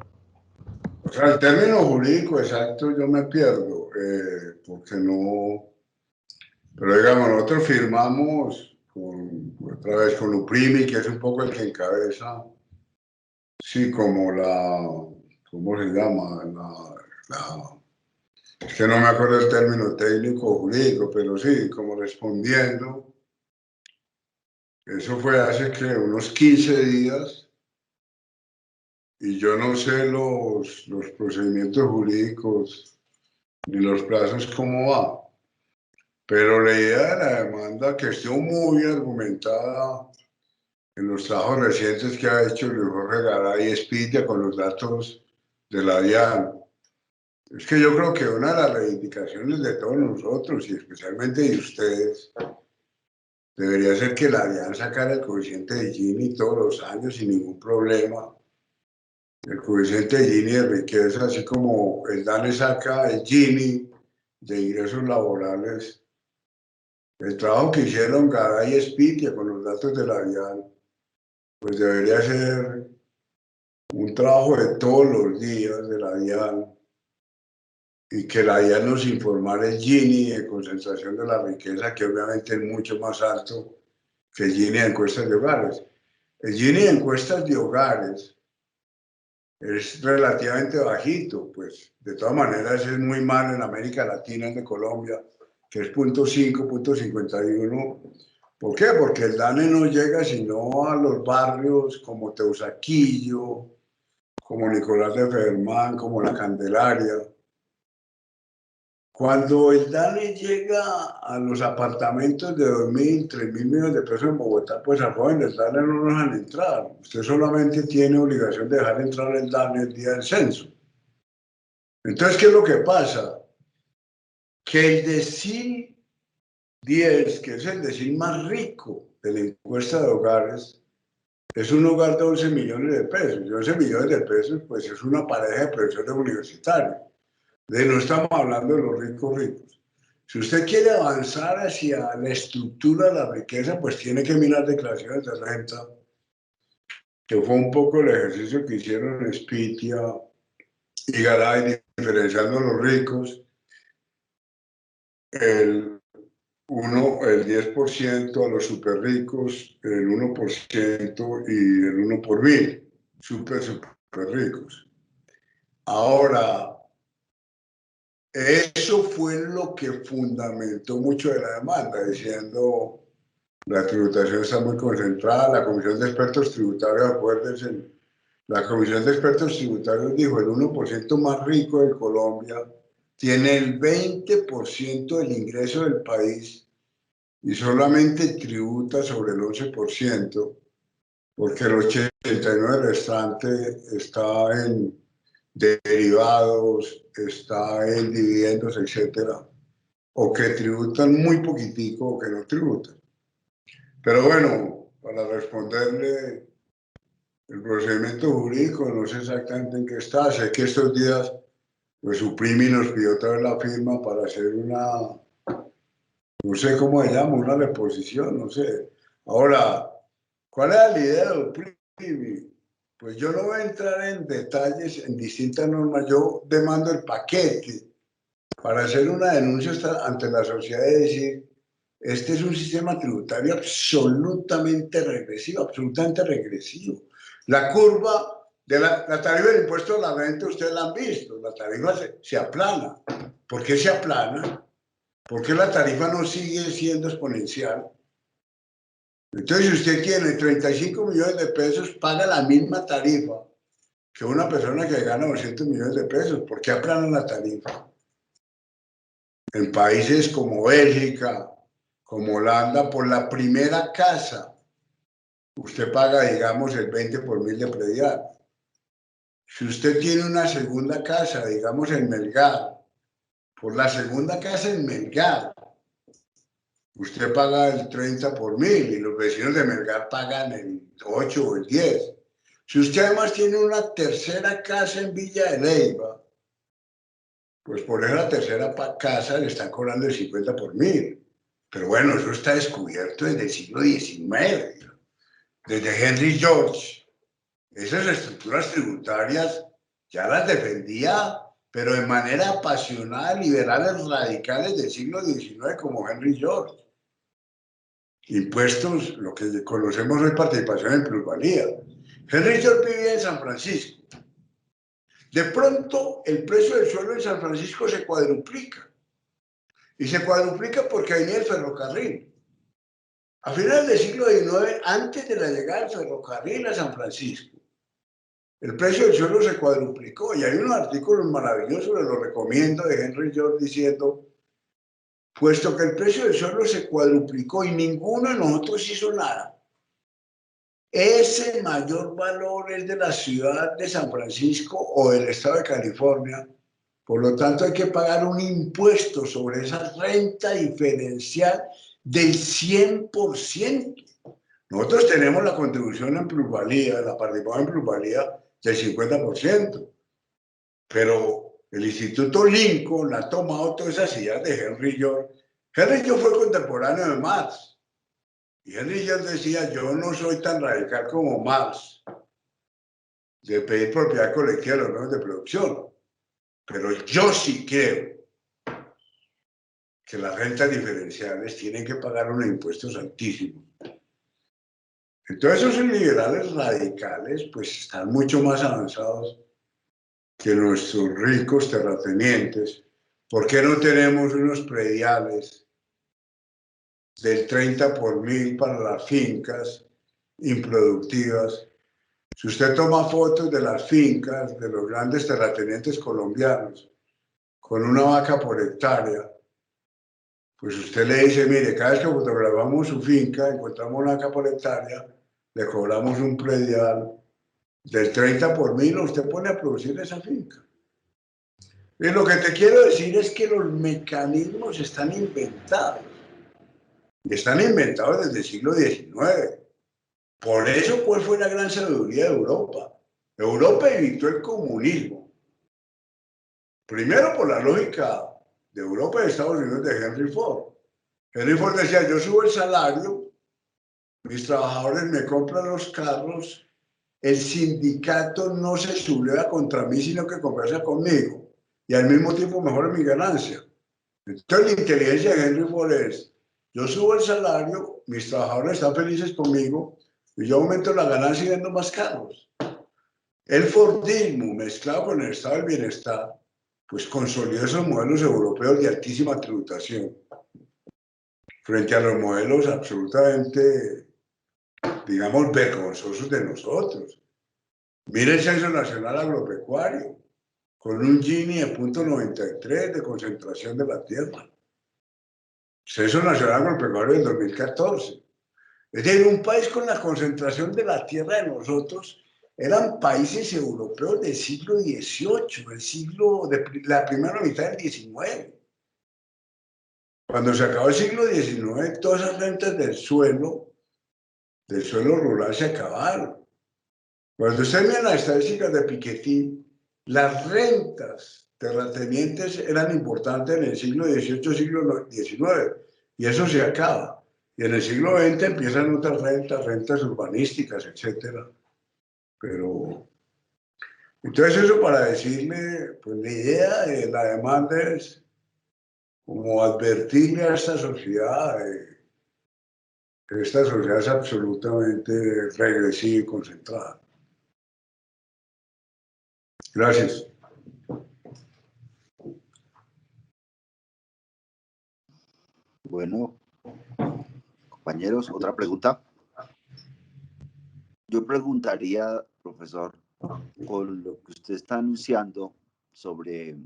O sea, el término jurídico exacto yo me pierdo, porque no... Pero digamos, nosotros firmamos otra vez con Uprimi, que es un poco el que encabeza, sí, como ¿cómo se llama? Es que no me acuerdo el término técnico jurídico, pero sí, como respondiendo. Eso fue hace que unos 15 días. Y yo no sé los procedimientos jurídicos ni los plazos cómo va, pero la idea de la demanda, que estuvo muy argumentada en los trabajos recientes que ha hecho Luis Jorge Garay y Espitia con los datos de la DIAN, es que yo creo que una de las reivindicaciones de todos nosotros y especialmente de ustedes debería ser que la DIAN sacara el coeficiente de Gini todos los años sin ningún problema. El coeficiente de Gini de riqueza, así como el DANE saca el Gini de ingresos laborales. El trabajo que hicieron Garay y Espitia con los datos de la DIAN, pues debería ser un trabajo de todos los días de la DIAN, y que la DIAN nos informara el Gini de concentración de la riqueza, que obviamente es mucho más alto que el Gini de encuestas de hogares. El Gini de encuestas de hogares es relativamente bajito, pues de todas maneras es muy malo en América Latina, en de Colombia, que es 0.5, 0.51. ¿Por qué? Porque el DANE no llega sino a los barrios como Teusaquillo, como Nicolás de Fermán, como La Candelaria. Cuando el DANE llega a los apartamentos de 2.000, 3.000 millones de pesos en Bogotá, pues a jóvenes del DANE no nos dejan entrar. Usted solamente tiene obligación de dejar entrar el DANE el día del censo. Entonces, ¿qué es lo que pasa? Que el decil 10, que es el decil más rico de la encuesta de hogares, es un hogar de 11 millones de pesos. Y 11 millones de pesos, pues es una pareja de profesores universitarios. No estamos hablando de los ricos ricos. Si usted quiere avanzar hacia la estructura de la riqueza, pues tiene que mirar declaraciones de renta, que fue un poco el ejercicio que hicieron Spitia y Garay, diferenciando a los ricos, el 10% a los super ricos, el 1% y el 1 por mil, super ricos. Ahora, eso fue lo que fundamentó mucho de la demanda, diciendo la tributación está muy concentrada, la Comisión de Expertos Tributarios, acuérdense, la Comisión de Expertos Tributarios dijo el 1% más rico de Colombia tiene el 20% del ingreso del país y solamente tributa sobre el 11%, porque el 89% restante está en derivados, está en dividendos, etcétera, o que tributan muy poquitico o que no tributan. Pero bueno, para responderle, el procedimiento jurídico no sé exactamente en qué está. Sé que estos días pues Suprimi nos pidió otra vez la firma para hacer una, no sé cómo se llama, una reposición, no sé. Ahora, ¿cuál es la idea de Suprimi? Pues yo no voy a entrar en detalles en distintas normas. Yo demando el paquete para hacer una denuncia ante la sociedad y decir, este es un sistema tributario absolutamente regresivo, absolutamente regresivo. La curva de la tarifa del impuesto a la renta, ustedes la han visto, la tarifa se aplana. ¿Por qué se aplana? Porque la tarifa no sigue siendo exponencial. Entonces, si usted tiene 35 millones de pesos, paga la misma tarifa que una persona que gana 200 millones de pesos. ¿Por qué aplanan la tarifa? En países como Bélgica, como Holanda, por la primera casa, usted paga, digamos, el 20 por mil de predial. Si usted tiene una segunda casa, digamos, en Melgar, por la segunda casa en Melgar, usted paga el 30 por mil y los vecinos de Melgar pagan el 8 o el 10. Si usted además tiene una tercera casa en Villa de Leyva, pues por esa tercera casa le están cobrando el 50 por mil. Pero bueno, eso está descubierto desde el siglo XIX, desde Henry George. Esas estructuras tributarias ya las defendía, pero de manera apasionada, liberales radicales del siglo XIX como Henry George. Impuestos, lo que conocemos hoy participación en plusvalía. Henry George vivía en San Francisco. De pronto, el precio del suelo en San Francisco se cuadruplica. Y se cuadruplica porque venía el ferrocarril. A finales del siglo XIX, antes de la llegada del ferrocarril a San Francisco, el precio del suelo se cuadruplicó. Y hay unos artículos maravillosos, les los recomiendo, de Henry George diciendo, puesto que el precio del suelo se cuadruplicó y ninguno de nosotros hizo nada, ese mayor valor es de la ciudad de San Francisco o del estado de California. Por lo tanto, hay que pagar un impuesto sobre esa renta diferencial del 100%. Nosotros tenemos la contribución en plusvalía, la participación en plusvalía del 50%. Pero el Instituto Lincoln ha tomado todas esas ideas de Henry George. Henry George fue contemporáneo de Marx. Y Henry George decía, yo no soy tan radical como Marx de pedir propiedad colectiva de los medios de producción. Pero yo sí creo que las rentas diferenciales tienen que pagar unos impuestos altísimos. Entonces esos liberales radicales pues están mucho más avanzados que nuestros ricos terratenientes. ¿Por qué no tenemos unos prediales del 30 por 1000 para las fincas improductivas? Si usted toma fotos de las fincas de los grandes terratenientes colombianos con una vaca por hectárea, pues usted le dice, mire, cada vez que fotografamos su finca, encontramos una vaca por hectárea, le cobramos un predial del 30 por 1000, usted pone a producir esa finca. Y lo que te quiero decir es que los mecanismos están inventados. Y están inventados desde el siglo XIX. Por eso, ¿cuál fue la gran sabiduría de Europa? Europa evitó el comunismo. Primero por la lógica de Europa y de Estados Unidos de Henry Ford. Henry Ford decía, yo subo el salario, mis trabajadores me compran los carros, el sindicato no se subleva contra mí, sino que conversa conmigo. Y al mismo tiempo mejora mi ganancia. Entonces la inteligencia de Henry Ford es, yo subo el salario, mis trabajadores están felices conmigo y yo aumento la ganancia y vendo más carros. El Fordismo mezclado con el estado del bienestar, pues consolidó esos modelos europeos de altísima tributación frente a los modelos absolutamente, digamos, vergonzosos de nosotros. Mire el Censo Nacional Agropecuario, con un Gini de 0.93 de concentración de la tierra. Censo Nacional Agropecuario del 2014. Es decir, un país con la concentración de la tierra de nosotros eran países europeos del siglo XVIII, de la primera mitad del XIX. Cuando se acabó el siglo XIX, todas esas rentas del suelo rural se acabaron. Cuando usted mira las estadísticas de Piketty, las rentas terratenientes eran importantes en el siglo XVIII, siglo XIX, y eso se acaba. Y en el siglo XX empiezan otras rentas urbanísticas, etc. Pero, entonces eso para decirle, pues la idea de la demanda es como advertirle a esta sociedad, que esta sociedad es absolutamente regresiva y concentrada. Gracias. Bueno, compañeros, otra pregunta. Yo preguntaría, profesor, con lo que usted está anunciando sobre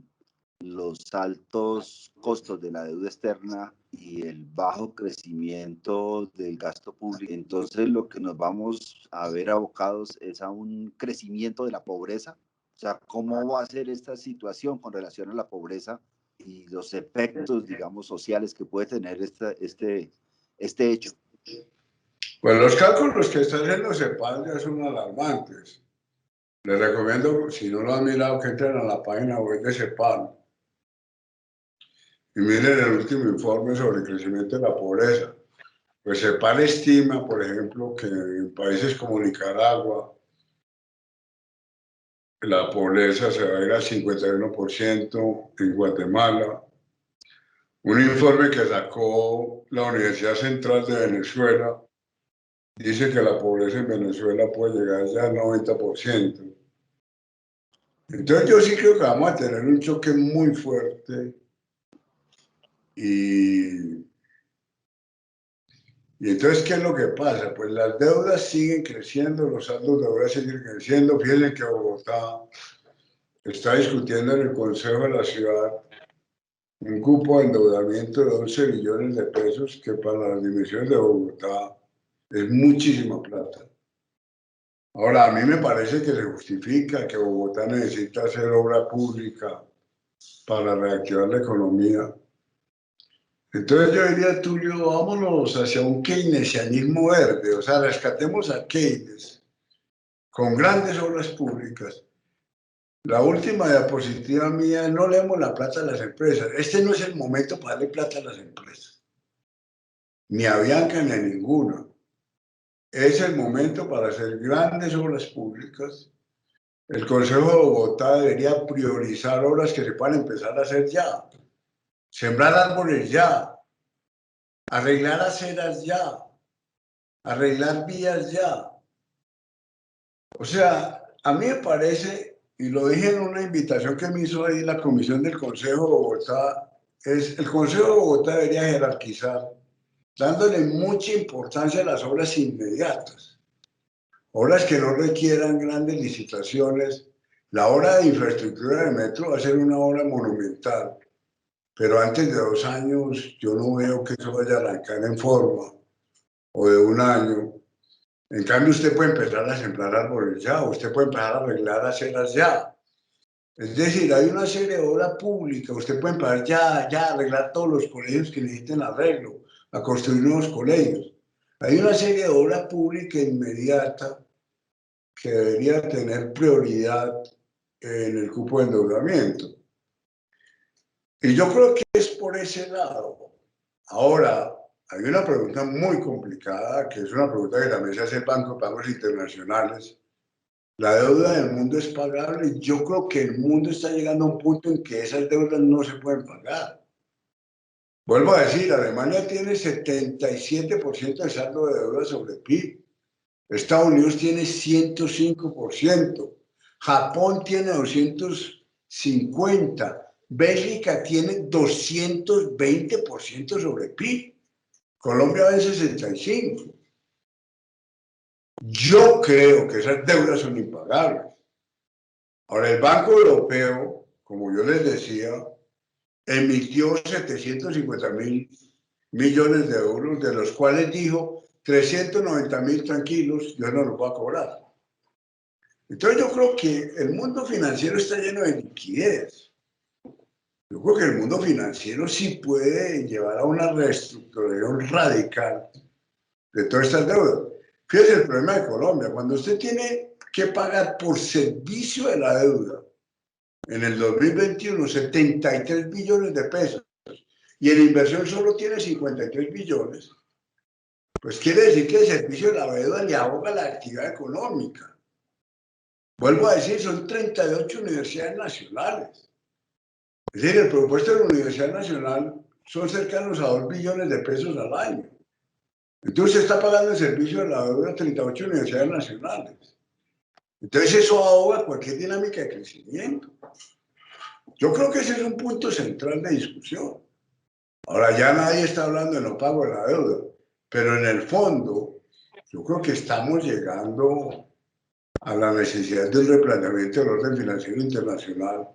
los altos costos de la deuda externa y el bajo crecimiento del gasto público, entonces lo que nos vamos a ver abocados es a un crecimiento de la pobreza. O sea, ¿cómo va a ser esta situación con relación a la pobreza y los efectos, digamos, sociales que puede tener este hecho? Pues los cálculos que está haciendo CEPAL ya son alarmantes. Les recomiendo, si no lo han mirado, que entren a la página web de CEPAL y miren el último informe sobre el crecimiento de la pobreza. Pues CEPAL estima, por ejemplo, que en países como Nicaragua la pobreza se va a ir al 51%, en Guatemala. Un informe que sacó la Universidad Central de Venezuela dice que la pobreza en Venezuela puede llegar ya al 90%. Entonces yo sí creo que vamos a tener un choque muy fuerte y entonces, ¿qué es lo que pasa? Pues las deudas siguen creciendo, los saldos de deuda siguen creciendo. Fíjense que Bogotá está discutiendo en el Consejo de la Ciudad un cupo de endeudamiento de 11 billones de pesos, que para las dimensiones de Bogotá es muchísima plata. Ahora, a mí me parece que se justifica que Bogotá necesita hacer obra pública para reactivar la economía. Entonces yo diría, Tulio, vámonos hacia un keynesianismo verde, o sea, rescatemos a Keynes con grandes obras públicas. La última diapositiva mía, no leemos la plata a las empresas. Este no es el momento para darle plata a las empresas, ni a Bianca ni a ninguna. Es el momento para hacer grandes obras públicas. El Consejo de Bogotá debería priorizar obras que se puedan empezar a hacer ya. Sembrar árboles ya. Arreglar aceras ya. arreglar vías ya. O sea, a mí me parece, y lo dije en una invitación que me hizo ahí la Comisión del Consejo de Bogotá, el Consejo de Bogotá debería jerarquizar, dándole mucha importancia a las obras inmediatas, obras que no requieran grandes licitaciones. La obra de infraestructura del metro va a ser una obra monumental, pero antes de 2 años yo no veo que eso vaya a arrancar en forma, o de 1 año. En cambio, usted puede empezar a sembrar árboles ya, usted puede empezar a arreglar aceras ya. Es decir, hay una serie de obra pública, usted puede empezar ya a arreglar todos los colegios que necesiten arreglo, a construir nuevos colegios. Hay una serie de obra pública inmediata que debería tener prioridad en el cupo de endeudamiento. Y yo creo que es por ese lado. Ahora, hay una pregunta muy complicada, que es una pregunta que también se hace el Banco de Pagos Internacionales. La deuda del mundo es pagable y yo creo que el mundo está llegando a un punto en que esas deudas no se pueden pagar. Vuelvo a decir, Alemania tiene 77% de saldo de deuda sobre el PIB. Estados Unidos tiene 105%. Japón tiene 250%. Bélgica tiene 220% sobre el PIB. Colombia va en 65%. Yo creo que esas deudas son impagables. Ahora, el Banco Europeo, como yo les decía, emitió 750.000 millones de euros, de los cuales dijo 390.000 tranquilos, yo no los voy a cobrar. Entonces yo creo que el mundo financiero está lleno de liquidez. Yo creo que el mundo financiero sí puede llevar a una reestructuración radical de todas estas deudas. Fíjese el problema de Colombia. Cuando usted tiene que pagar por servicio de la deuda en el 2021 73 billones de pesos y en inversión solo tiene 53 billones, pues quiere decir que el servicio de la deuda le ahoga la actividad económica. Vuelvo a decir, son 38 universidades nacionales. Es decir, el presupuesto de la Universidad Nacional son cercanos a 2 billones de pesos al año. Entonces se está pagando el servicio de la deuda a 38 universidades nacionales. Entonces eso ahoga cualquier dinámica de crecimiento. Yo creo que ese es un punto central de discusión. Ahora ya nadie está hablando de no pago de la deuda, pero en el fondo yo creo que estamos llegando a la necesidad del replanteamiento del orden financiero internacional,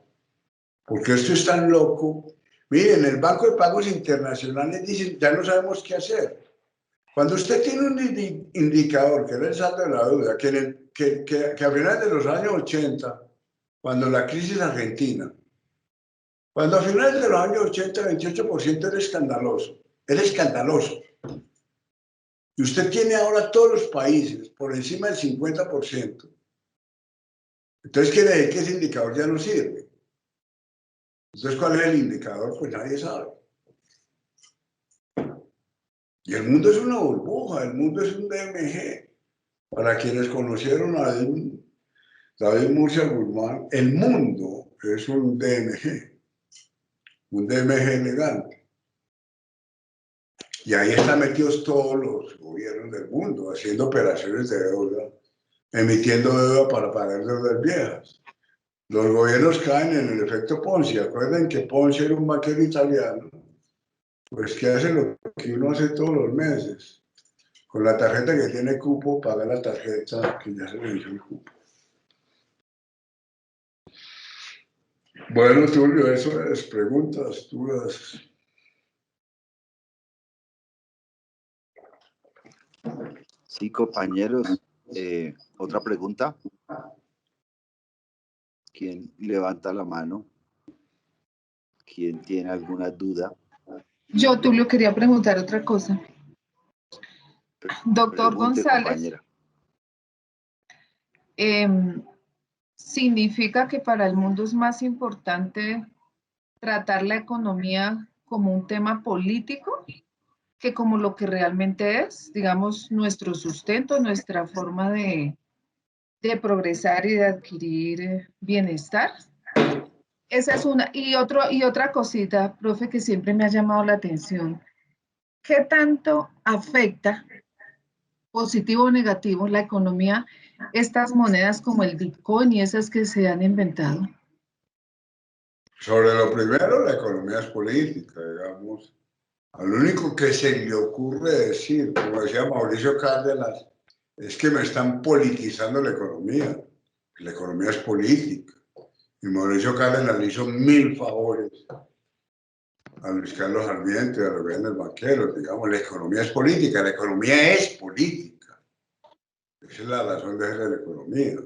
porque esto es tan loco. Miren, el Banco de Pagos Internacionales dice, ya no sabemos qué hacer. Cuando usted tiene un indicador, que es el saldo de la deuda, que a finales de los años 80, cuando la crisis argentina, cuando a finales de los años 80 el 28% era escandaloso, y usted tiene ahora todos los países por encima del 50%, entonces quiere decir que ese indicador ya no sirve. Entonces, ¿cuál es el indicador? Pues nadie sabe. Y el mundo es una burbuja, el mundo es un DMG. Para quienes conocieron a David Murcia Guzmán, el mundo es un DMG elegante. Y ahí están metidos todos los gobiernos del mundo, haciendo operaciones de deuda, emitiendo deuda para pagar deudas viejas. Los gobiernos caen en el efecto Ponzi. Acuerden que Ponzi era un banquero italiano, pues que hace lo que uno hace todos los meses. Con la tarjeta que tiene cupo, paga la tarjeta que ya se le hizo el cupo. Bueno, Tulio, eso es preguntas, dudas. Sí, compañeros. Otra pregunta. ¿Quién levanta la mano? ¿Quién tiene alguna duda? Yo, Tulio, quería preguntar otra cosa. Doctor Pregunte, González, compañera. ¿significa que para el mundo es más importante tratar la economía como un tema político que como lo que realmente es, digamos, nuestro sustento, nuestra forma de progresar y de adquirir bienestar? Esa es una. Y otra cosita, profe, que siempre me ha llamado la atención. ¿Qué tanto afecta, positivo o negativo la economía, estas monedas como el Bitcoin y esas que se han inventado? Sobre lo primero, la economía es política, digamos. Al único que se le ocurre decir, como decía Mauricio Cárdenas, es que me están politizando la economía. La economía es política. Y Mauricio Cárdenas le hizo 1000 favores a Luis Carlos Sarmiento y a los grandes banqueros. Digamos, la economía es política, la economía es política. Esa es la razón de ser de la economía.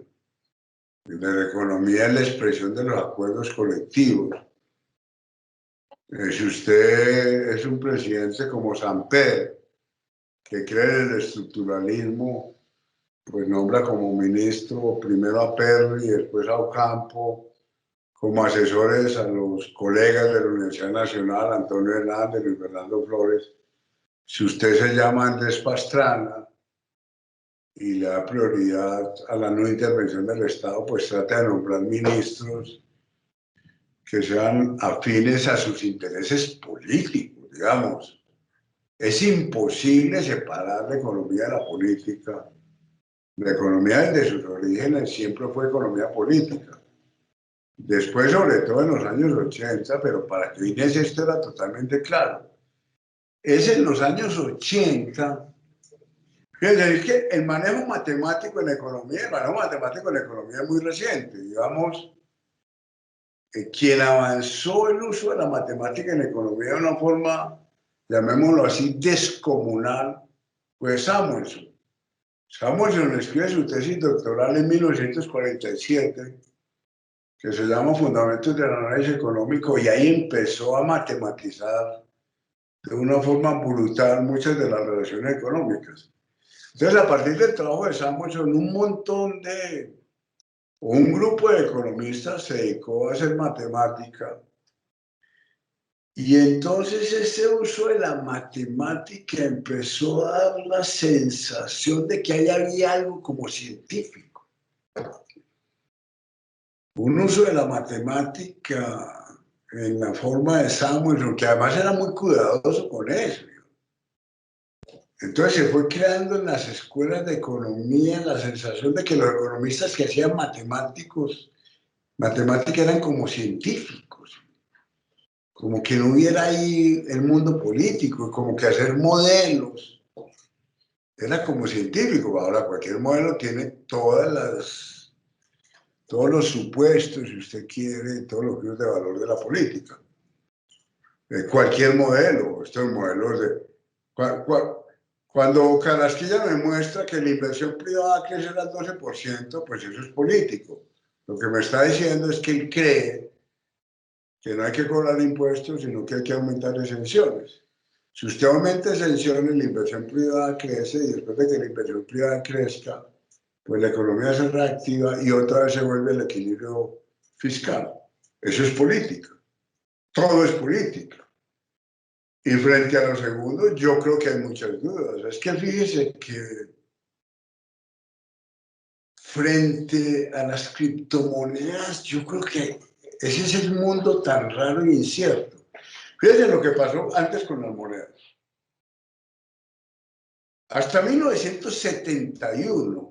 Y la economía es la expresión de los acuerdos colectivos. Si usted es un presidente como Samper, que cree en el estructuralismo, pues nombra como ministro primero a Perry y después a Ocampo, como asesores a los colegas de la Universidad Nacional, Antonio Hernández, Luis Fernando Flores. Si usted se llama Andrés Pastrana y le da prioridad a la no intervención del Estado, pues trata de nombrar ministros que sean afines a sus intereses políticos, digamos. Es imposible separar la economía de la política. La economía desde sus orígenes siempre fue economía política. Después, sobre todo en los años 80, pero para que Inés esto era totalmente claro. Es en los años 80, fíjense, es que el manejo matemático en la economía, es muy reciente. Digamos, quien avanzó el uso de la matemática en la economía de una forma, llamémoslo así, descomunal, fue Samuelson. Samuelson escribe su tesis doctoral en 1947, que se llama Fundamentos del Análisis Económico, y ahí empezó a matematizar de una forma brutal muchas de las relaciones económicas. Entonces, a partir del trabajo de Samuelson, un grupo de economistas se dedicó a hacer matemática. Y entonces ese uso de la matemática empezó a dar la sensación de que ahí había algo como científico. Un uso de la matemática en la forma de Samuelson, que además era muy cuidadoso con eso. Entonces se fue creando en las escuelas de economía la sensación de que los economistas que hacían matemática eran como científicos. Como que no hubiera ahí el mundo político, como que hacer modelos era como científico. Ahora cualquier modelo tiene todos los supuestos, si usted quiere, todos los juicios de valor de la política. Cualquier modelo, estos modelos de... Cuando Carrasquilla me muestra que la inversión privada va a crecer al 12%, pues eso es político. Lo que me está diciendo es que él cree que no hay que cobrar impuestos, sino que hay que aumentar exenciones. Si usted aumenta exenciones, la inversión privada crece, y después de que la inversión privada crezca, pues la economía se reactiva y otra vez se vuelve el equilibrio fiscal. Eso es política. Todo es política. Y frente a lo segundo, yo creo que hay muchas dudas. Es que fíjese que frente a las criptomonedas, yo creo que ese es el mundo tan raro e incierto. Fíjense lo que pasó antes con las monedas. Hasta 1971,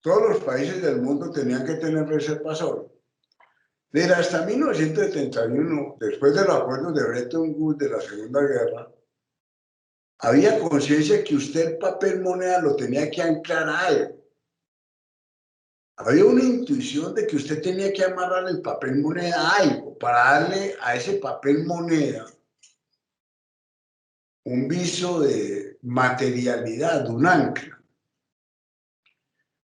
todos los países del mundo tenían que tener reservas oro. Desde hasta 1971, después de los acuerdos de Bretton Woods de la Segunda Guerra, había conciencia que usted el papel moneda lo tenía que anclar a algo. Había una intuición de que usted tenía que amarrar el papel moneda a algo para darle a ese papel moneda un viso de materialidad, un ancla.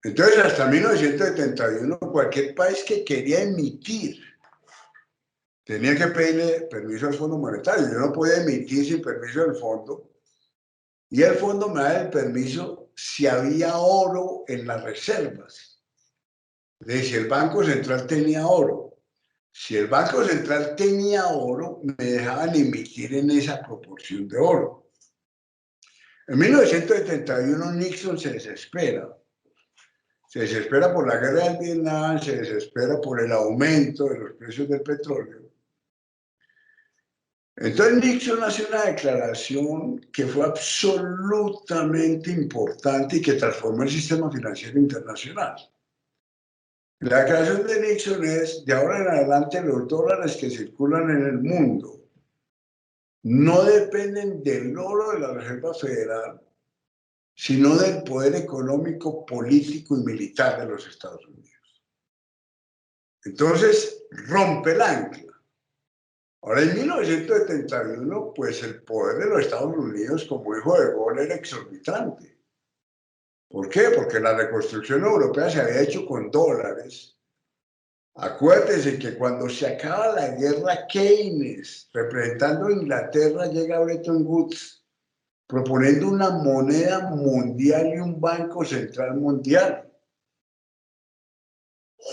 Entonces, hasta 1971, cualquier país que quería emitir tenía que pedirle permiso al Fondo Monetario. Yo no podía emitir sin permiso del fondo. Y el fondo me da el permiso si había oro en las reservas. Es decir, si el Banco Central tenía oro. Si el Banco Central tenía oro, me dejaban emitir en esa proporción de oro. En 1971 Nixon se desespera. Se desespera por la guerra del Vietnam, se desespera por el aumento de los precios del petróleo. Entonces Nixon hace una declaración que fue absolutamente importante y que transformó el sistema financiero internacional. La declaración de Nixon es: de ahora en adelante los dólares que circulan en el mundo no dependen del oro de la Reserva Federal, sino del poder económico, político y militar de los Estados Unidos. Entonces rompe el ancla. Ahora, en 1971, pues el poder de los Estados Unidos como hijo de Gaulle era exorbitante. ¿Por qué? Porque la reconstrucción europea se había hecho con dólares. Acuérdense que cuando se acaba la guerra, Keynes, representando a Inglaterra, llega a Bretton Woods, proponiendo una moneda mundial y un banco central mundial.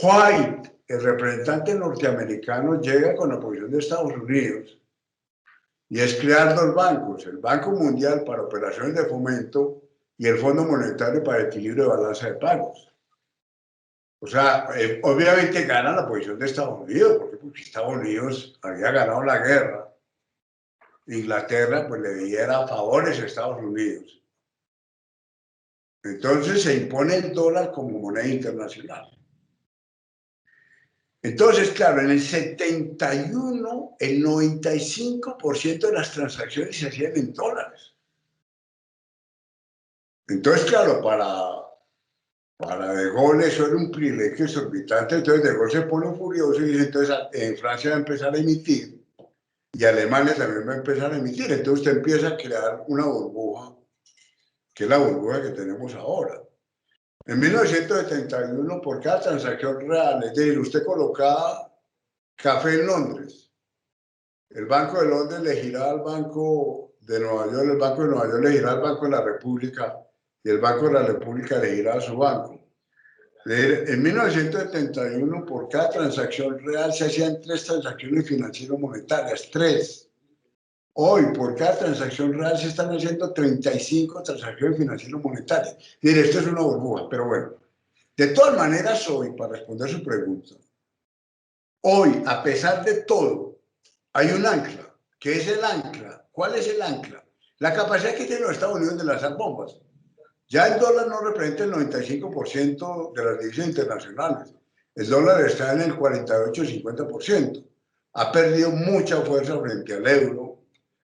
White, el representante norteamericano, llega con la posición de Estados Unidos y es crear dos bancos: el Banco Mundial para operaciones de fomento y el Fondo Monetario para equilibrio de balanza de pagos. O sea, obviamente gana la posición de Estados Unidos, porque Estados Unidos había ganado la guerra. Inglaterra pues le diera favores a Estados Unidos. Entonces se impone el dólar como moneda internacional. Entonces, claro, en el 71, el 95% de las transacciones se hacían en dólares. Entonces, claro, para De Gaulle eso era un privilegio exorbitante. Entonces De Gaulle se pone furioso y dice: entonces en Francia va a empezar a emitir y Alemania también va a empezar a emitir. Entonces usted empieza a crear una burbuja, que es la burbuja que tenemos ahora. En 1971, por cada transacción real, es decir, usted colocaba café en Londres, el Banco de Londres le giraba al Banco de Nueva York, el Banco de Nueva York le giraba al Banco de la República y el Banco de la República le giraba a su banco. En 1971, por cada transacción real se hacían 3 transacciones financiero-monetarias, 3. Hoy, por cada transacción real se están haciendo 35 transacciones financiero-monetarias. Mire, esto es una burbuja, pero bueno. De todas maneras, hoy, para responder su pregunta, hoy, a pesar de todo, hay un ancla. ¿Qué es el ancla? ¿Cuál es el ancla? La capacidad que tienen los Estados Unidos de lanzar bombas. Ya el dólar no representa el 95% de las divisas internacionales. El dólar está en el 48-50%. Ha perdido mucha fuerza frente al euro,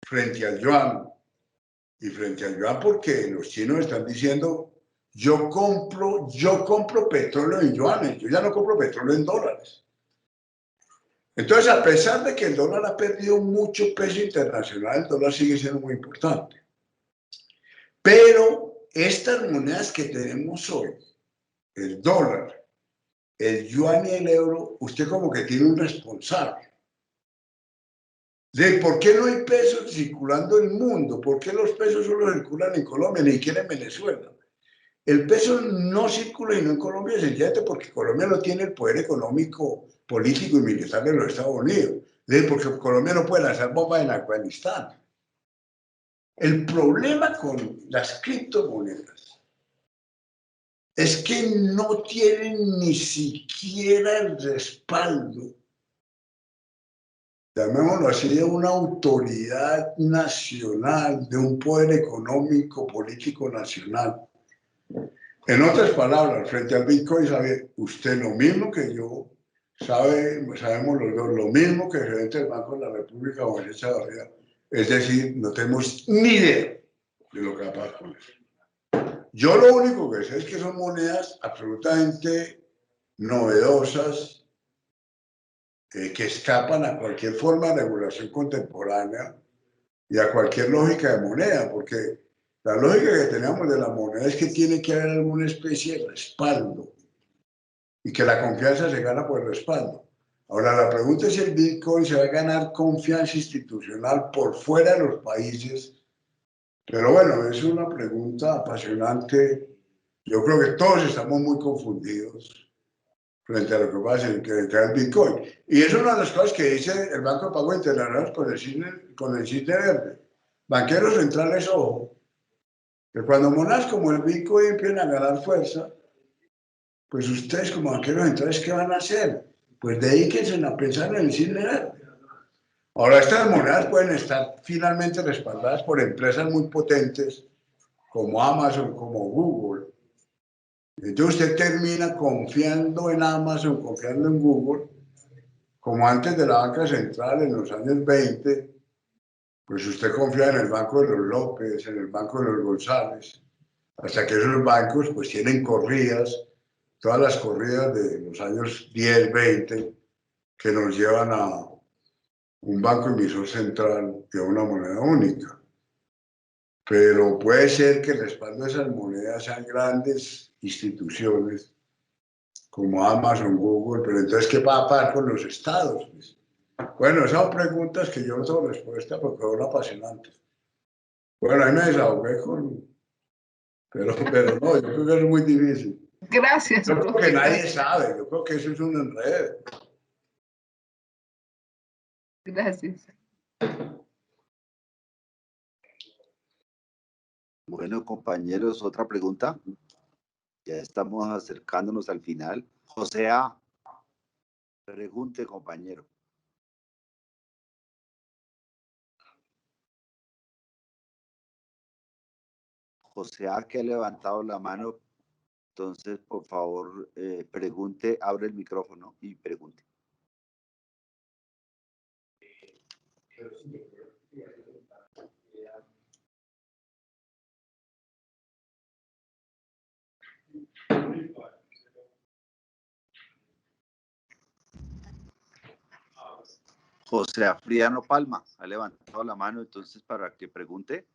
frente al yuan. Y frente al yuan porque los chinos están diciendo: yo compro petróleo en yuanes, yo ya no compro petróleo en dólares. Entonces, a pesar de que el dólar ha perdido mucho peso internacional, el dólar sigue siendo muy importante. Pero estas monedas que tenemos hoy, el dólar, el yuan y el euro, usted como que tiene un responsable. De por qué no hay pesos circulando en el mundo, por qué los pesos solo circulan en Colombia, ni siquiera en Venezuela. El peso no circula y no en Colombia, sencillamente porque Colombia no tiene el poder económico, político y militar de los Estados Unidos. Porque Colombia no puede lanzar bombas en Afganistán. El problema con las criptomonedas es que no tienen ni siquiera el respaldo, llamémoslo así, de una autoridad nacional, de un poder económico, político nacional. En otras palabras, frente al Bitcoin, sabe usted lo mismo que yo, sabemos los dos lo mismo que el gerente del Banco de la República, José Chavarría. Es decir, no tenemos ni idea de lo que va a pasar con eso. Yo lo único que sé es que son monedas absolutamente novedosas, que escapan a cualquier forma de regulación contemporánea y a cualquier lógica de moneda, porque la lógica que tenemos de la moneda es que tiene que haber alguna especie de respaldo y que la confianza se gana por el respaldo. Ahora, la pregunta es si el Bitcoin se va a ganar confianza institucional por fuera de los países. Pero bueno, es una pregunta apasionante. Yo creo que todos estamos muy confundidos frente a lo que pasa en el Bitcoin. Y es una de las cosas que dice el Banco de Pago Internacional con el cisne verde. Banqueros centrales, ojo, que cuando monedas como el Bitcoin empiezan a ganar fuerza, pues ustedes como banqueros centrales, ¿qué van a hacer? Pues dedíquense a pensar en el cisne verde. Ahora, estas monedas pueden estar finalmente respaldadas por empresas muy potentes como Amazon, como Google. Entonces usted termina confiando en Amazon, confiando en Google, como antes de la banca central en los años 20, pues usted confía en el banco de los López, en el banco de los González, hasta que esos bancos pues tienen corridas, todas las corridas de los años 10, 20, que nos llevan a un banco emisor central y a una moneda única. Pero puede ser que el respaldo de esas monedas sean grandes instituciones como Amazon, Google, pero entonces, ¿qué va a pasar con los estados? Pues, bueno, esas son preguntas que yo no tengo respuesta porque son apasionantes. Bueno, ahí me desahogué con... Pero no, yo creo que es muy difícil. Gracias, Yo creo profe. que nadie sabe, yo creo que eso es un enredo. Gracias. Bueno, compañeros, otra pregunta. Ya estamos acercándonos al final. José A. Pregunte, compañero. José A, que ha levantado la mano. Entonces, por favor, pregunte, abre el micrófono y pregunte. José Afriano Palma ha levantado la mano, entonces, para que pregunte.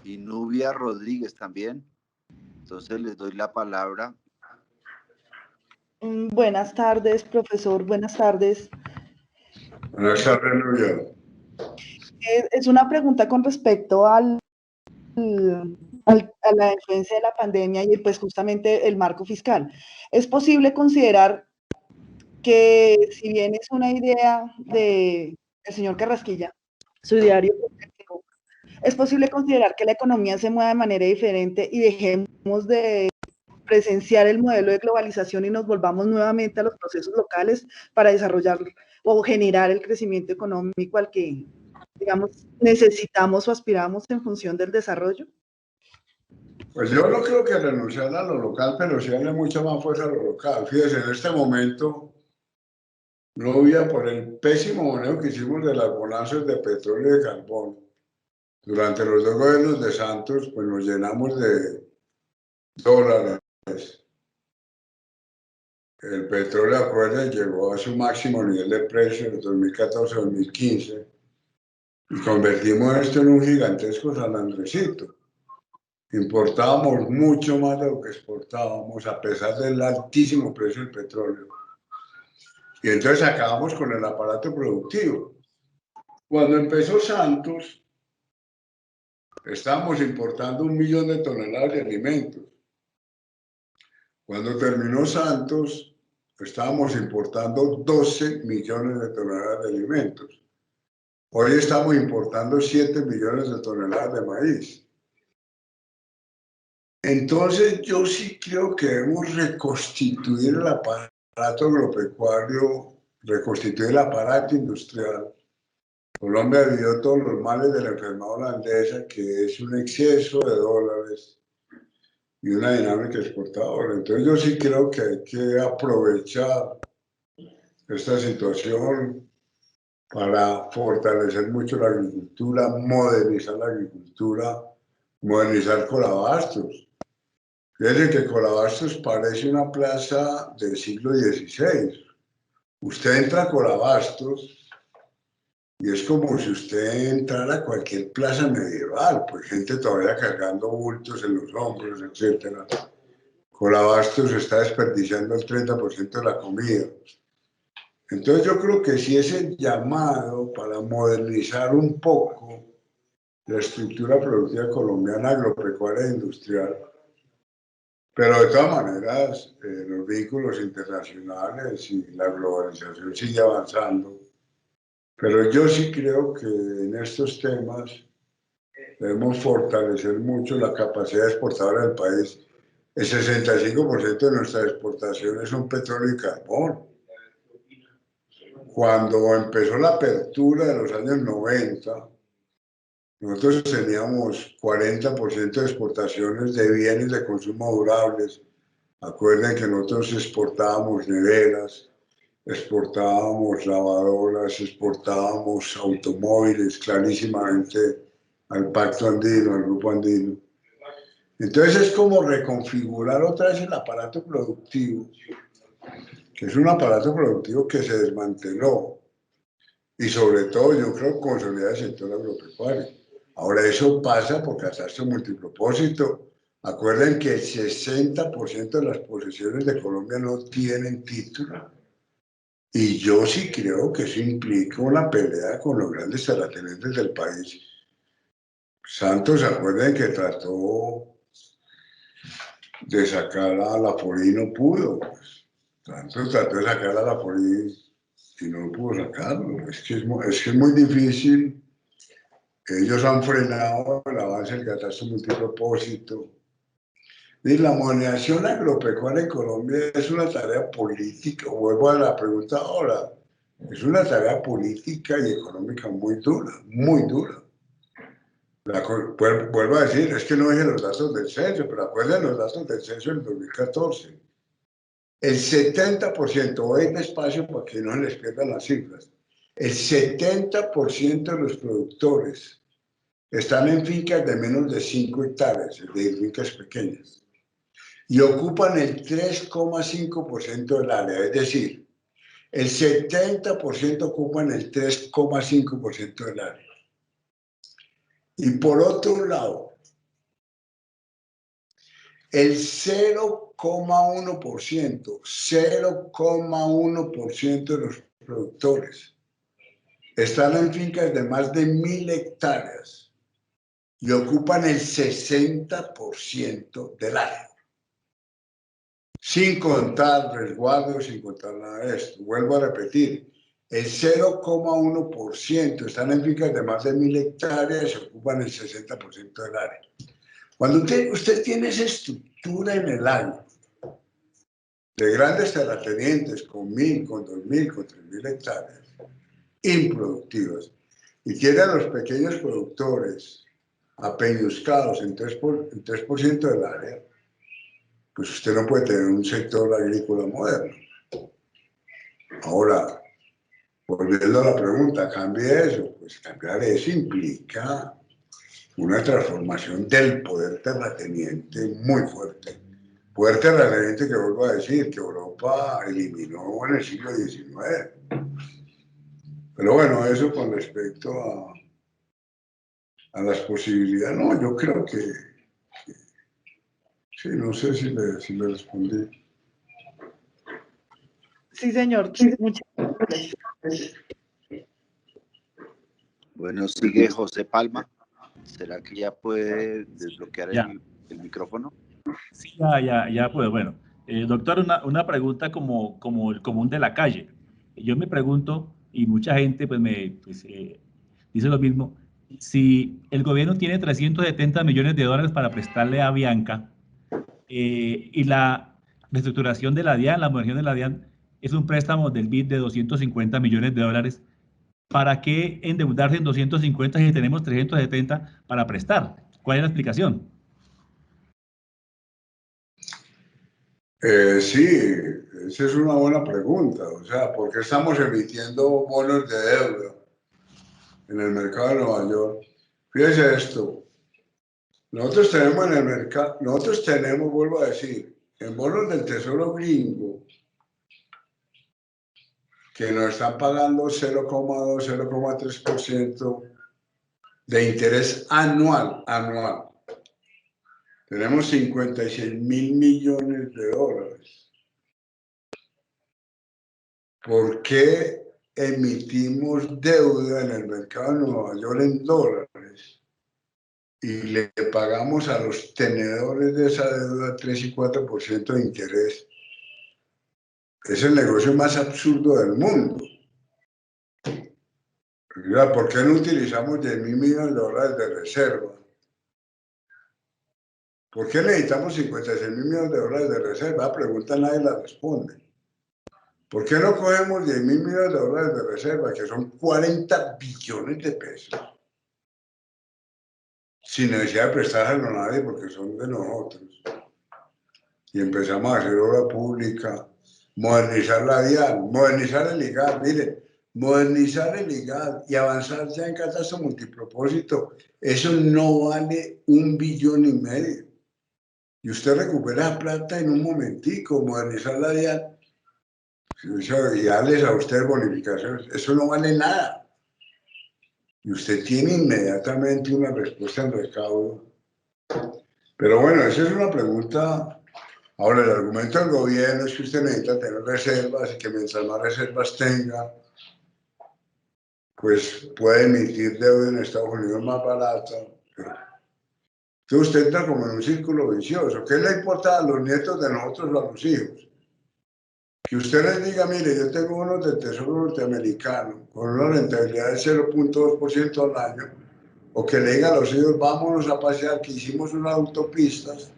Y Nubia Rodríguez también. Entonces, les doy la palabra. Buenas tardes, profesor. Buenas tardes. Buenas tardes, Nubia. Es una pregunta con respecto a la influencia de la pandemia y pues justamente el marco fiscal. ¿Es posible considerar que si bien es una idea del señor Carrasquilla, su diario, es posible considerar que la economía se mueva de manera diferente y dejemos de presenciar el modelo de globalización y nos volvamos nuevamente a los procesos locales para desarrollar o generar el crecimiento económico al que, digamos, necesitamos o aspiramos en función del desarrollo? Pues yo no creo que renunciar a lo local, pero sí darle mucha más fuerza a lo local. Fíjese, en este momento, Nubia, por el pésimo manejo que hicimos de las bonanzas de petróleo y de carbón, durante los dos gobiernos de Santos, pues nos llenamos de dólares. El petróleo, acuérdense, llegó a su máximo nivel de precio en el 2014-2015 y convertimos esto en un gigantesco San Andresito. Importábamos mucho más de lo que exportábamos a pesar del altísimo precio del petróleo. Y entonces acabamos con el aparato productivo. Cuando empezó Santos, estábamos importando 1 millón de toneladas de alimentos. Cuando terminó Santos, estábamos importando 12 millones de toneladas de alimentos. Hoy estamos importando 7 millones de toneladas de maíz. Entonces yo sí creo que debemos reconstituir el aparato agropecuario, reconstituir el aparato industrial. Colombia vivió todos los males de la enfermedad holandesa, que es un exceso de dólares y una dinámica exportadora. Entonces yo sí creo que hay que aprovechar esta situación para fortalecer mucho la agricultura, modernizar Colabastos. Fíjense que Colabastos parece una plaza del siglo XVI. Usted entra a Colabastos y es como si usted entrara a cualquier plaza medieval, pues gente todavía cargando bultos en los hombros, etc. Colabastos está desperdiciando el 30% de la comida. Entonces yo creo que sí es el llamado para modernizar un poco la estructura productiva colombiana, agropecuaria e industrial. Pero de todas maneras, los vínculos internacionales y la globalización sigue avanzando. Pero yo sí creo que en estos temas debemos fortalecer mucho la capacidad exportadora del país. El 65% de nuestras exportaciones son petróleo y carbón. Cuando empezó la apertura de los años 90, nosotros teníamos 40% de exportaciones de bienes de consumo durables. Acuerden que nosotros exportábamos neveras, exportábamos lavadoras, exportábamos automóviles, clarísimamente al Pacto Andino, al Grupo Andino. Entonces es como reconfigurar otra vez el aparato productivo, que es un aparato productivo que se desmanteló y sobre todo yo creo consolidar el sector agropecuario. Ahora eso pasa por catastro multipropósito. Acuerden que el 60% de las posesiones de Colombia no tienen título. Y yo sí creo que eso implica una pelea con los grandes terratenientes del país. Santos, acuerden que trató de sacar a la Forí y no pudo. Santos trató de sacar a la Forí y no pudo sacarlo. Es que es muy difícil. Ellos han frenado el avance del catastro multipropósito. Y la modernización agropecuaria en Colombia es una tarea política. Vuelvo a la pregunta ahora. Es una tarea política y económica muy dura, muy dura. Vuelvo a decir, es que no dije los datos del censo, pero acuérdense los datos del censo del 2014. El 70%, voy despacio para que no se les pierdan las cifras, el 70% de los productores están en fincas de menos de 5 hectáreas, es decir, fincas pequeñas, y ocupan el 3,5% del área, es decir, el 70% ocupan el 3,5% del área. Y por otro lado, el 0,1% de los productores están en fincas de más de 1.000 hectáreas y ocupan el 60% del área. Sin contar resguardos, sin contar nada de esto. Vuelvo a repetir, el 0,1% están en fincas de más de 1.000 hectáreas y ocupan el 60% del área. Cuando usted tiene esa estructura en el año de grandes terratenientes con 1.000, con 2.000, con 3.000 hectáreas improductivas y tiene a los pequeños productores apeñuscados en 3% del área, pues usted no puede tener un sector agrícola moderno. Ahora, volviendo a la pregunta, ¿cambia eso? Pues cambiar eso implica una transformación del poder terrateniente muy fuerte. Poder terrateniente que vuelvo a decir, que Europa eliminó en el siglo XIX. Pero bueno, eso con respecto a las posibilidades, no, yo creo que sí, no sé si le respondí. Sí, señor. Muchas gracias. Bueno, sigue José Palma. ¿Será que ya puede desbloquear el micrófono? Sí, ya puedo. Bueno, doctor, una pregunta como el común de la calle. Yo me pregunto, y mucha gente pues dice lo mismo, si el gobierno tiene 370 millones de dólares para prestarle a Bianca y la reestructuración de la DIAN, la modernización de la DIAN, es un préstamo del BID de 250 millones de dólares, ¿para qué endeudarse en 250 si tenemos 370 para prestar? ¿Cuál es la explicación? Sí, esa es una buena pregunta. O sea, ¿por qué estamos emitiendo bonos de deuda en el mercado de Nueva York? Fíjese esto. Nosotros tenemos, vuelvo a decir, en bonos del Tesoro gringo, que nos están pagando 0,2, 0,3% de interés anual. Tenemos 56.000 millones de dólares. ¿Por qué emitimos deuda en el mercado de Nueva York en dólares y le pagamos a los tenedores de esa deuda 3 y 4% de interés? Es el negocio más absurdo del mundo. ¿Por qué no utilizamos 10.000 millones de dólares de reserva ¿Por qué necesitamos 56.000 millones de dólares de reserva? La pregunta nadie la responde. ¿Por qué no cogemos 10.000 millones de dólares de reserva, que son 40 billones de pesos, sin necesidad de prestárselo a nadie porque son de nosotros? Y empezamos a hacer obra pública, modernizar la DIAN, modernizar el IGAD, mire, modernizar el IGAD y avanzar ya en catastro multipropósito, eso no vale 1,5 billones. Y usted recupera la plata en un momentico, modernizar la DIAN, y darles a usted bonificaciones, eso no vale nada. Y usted tiene inmediatamente una respuesta en recaudo. Pero bueno, esa es una pregunta. Ahora, el argumento del gobierno es que usted necesita tener reservas y que mientras más reservas tenga, pues puede emitir deuda en Estados Unidos más barata. Entonces usted entra como en un círculo vicioso. ¿Qué le importa a los nietos de nosotros o a los hijos? Que usted les diga, mire, yo tengo unos del Tesoro norteamericano con una rentabilidad del 0,2% al año, o que le diga a los hijos, vámonos a pasear, que hicimos unas autopistas,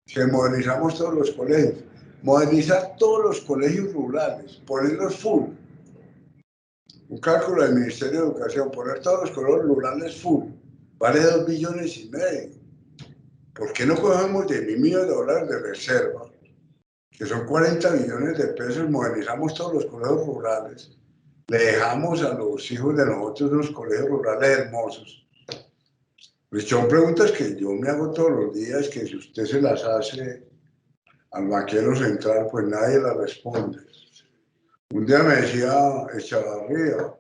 que modernizamos todos los colegios. Modernizar todos los colegios rurales, ponerlos full. Un cálculo del Ministerio de Educación, poner todos los colegios rurales full, vale 2,5 billones. ¿Por qué no cogemos 10.000 millones de dólares de reserva, que son 40 billones de pesos, modernizamos todos los colegios rurales, le dejamos a los hijos de nosotros unos colegios rurales hermosos? Pues son preguntas que yo me hago todos los días, que si usted se las hace al banquero central, pues nadie las responde. Un día me decía Echavarría,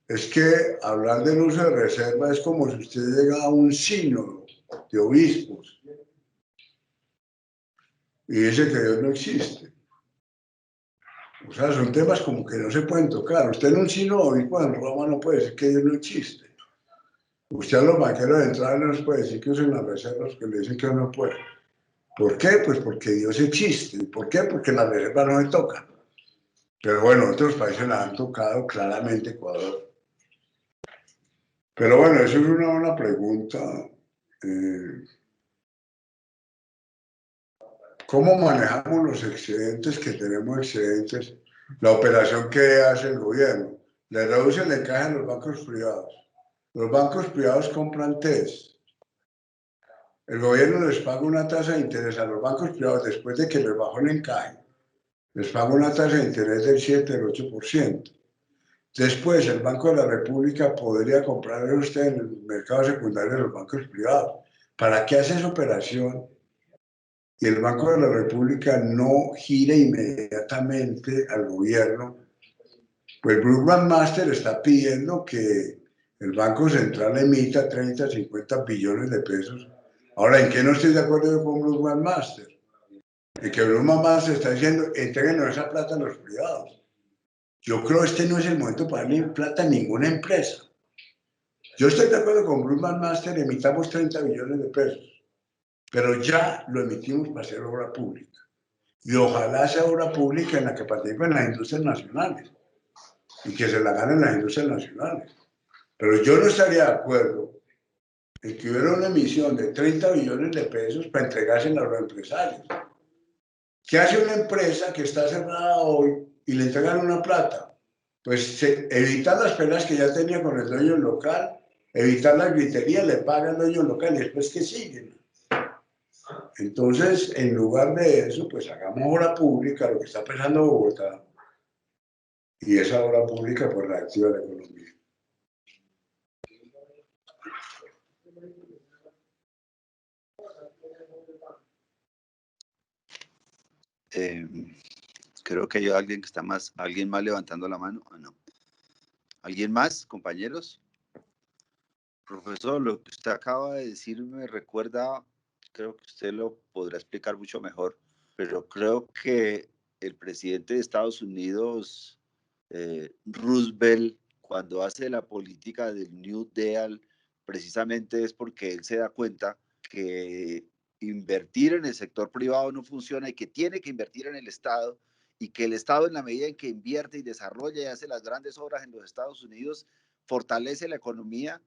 es que hablar del uso de reserva es como si usted llega a un sínodo de obispos y dice que Dios no existe. O sea, son temas como que no se pueden tocar. Usted en un sínodo de obispos en Roma no puede decir que Dios no existe. Usted a los banqueros de entrada no les puede decir que usen las reservas, que le dicen que no puede. ¿Por qué? Pues porque Dios existe. ¿Y por qué? Porque las reservas no se tocan. Pero bueno, otros países la han tocado, claramente Ecuador. Pero bueno, eso es una buena pregunta. ¿Cómo manejamos los excedentes que tenemos excedentes? La operación que hace el gobierno. Le reduce el encaje a los bancos privados. Los bancos privados compran TES. El gobierno les paga una tasa de interés a los bancos privados después de que les bajó el encaje. Les paga una tasa de interés del 7, del 8%. Después, el Banco de la República podría comprar a usted en el mercado secundario de los bancos privados. ¿Para qué hace esa operación? Y el Banco de la República no gira inmediatamente al gobierno. Pues Brookman Master está pidiendo que el Banco Central emita 30, 50 billones de pesos. Ahora, ¿en qué no estoy de acuerdo yo con Brookman Master? Y que Brookman Master está diciendo, entréguenos esa plata a los privados. Yo creo que este no es el momento para darle plata a ninguna empresa. Yo estoy de acuerdo con Brookman Master, emitamos 30 billones de pesos, pero ya lo emitimos para hacer obra pública. Y ojalá sea obra pública en la que participen las industrias nacionales y que se la ganen las industrias nacionales. Pero yo no estaría de acuerdo en que hubiera una emisión de 30 billones de pesos para entregársela a los empresarios. ¿Qué hace una empresa que está cerrada hoy y le entregan una plata? Pues evitar las peleas que ya tenía con el dueño local, evitar la gritería, le paga al dueño local y después que siguen. Entonces, en lugar de eso, pues hagamos obra pública, lo que está pensando Bogotá, y esa obra pública pues reactiva la economía. Creo que hay alguien que está más, alguien más levantando la mano. No. ¿Alguien más, compañeros? Profesor, lo que usted acaba de decir me recuerda, creo que usted lo podrá explicar mucho mejor, pero creo que el presidente de Estados Unidos, Roosevelt, cuando hace la política del New Deal, precisamente es porque él se da cuenta que invertir en el sector privado no funciona y que tiene que invertir en el Estado, y que el Estado, en la medida en que invierte y desarrolla y hace las grandes obras en los Estados Unidos, fortalece la economía,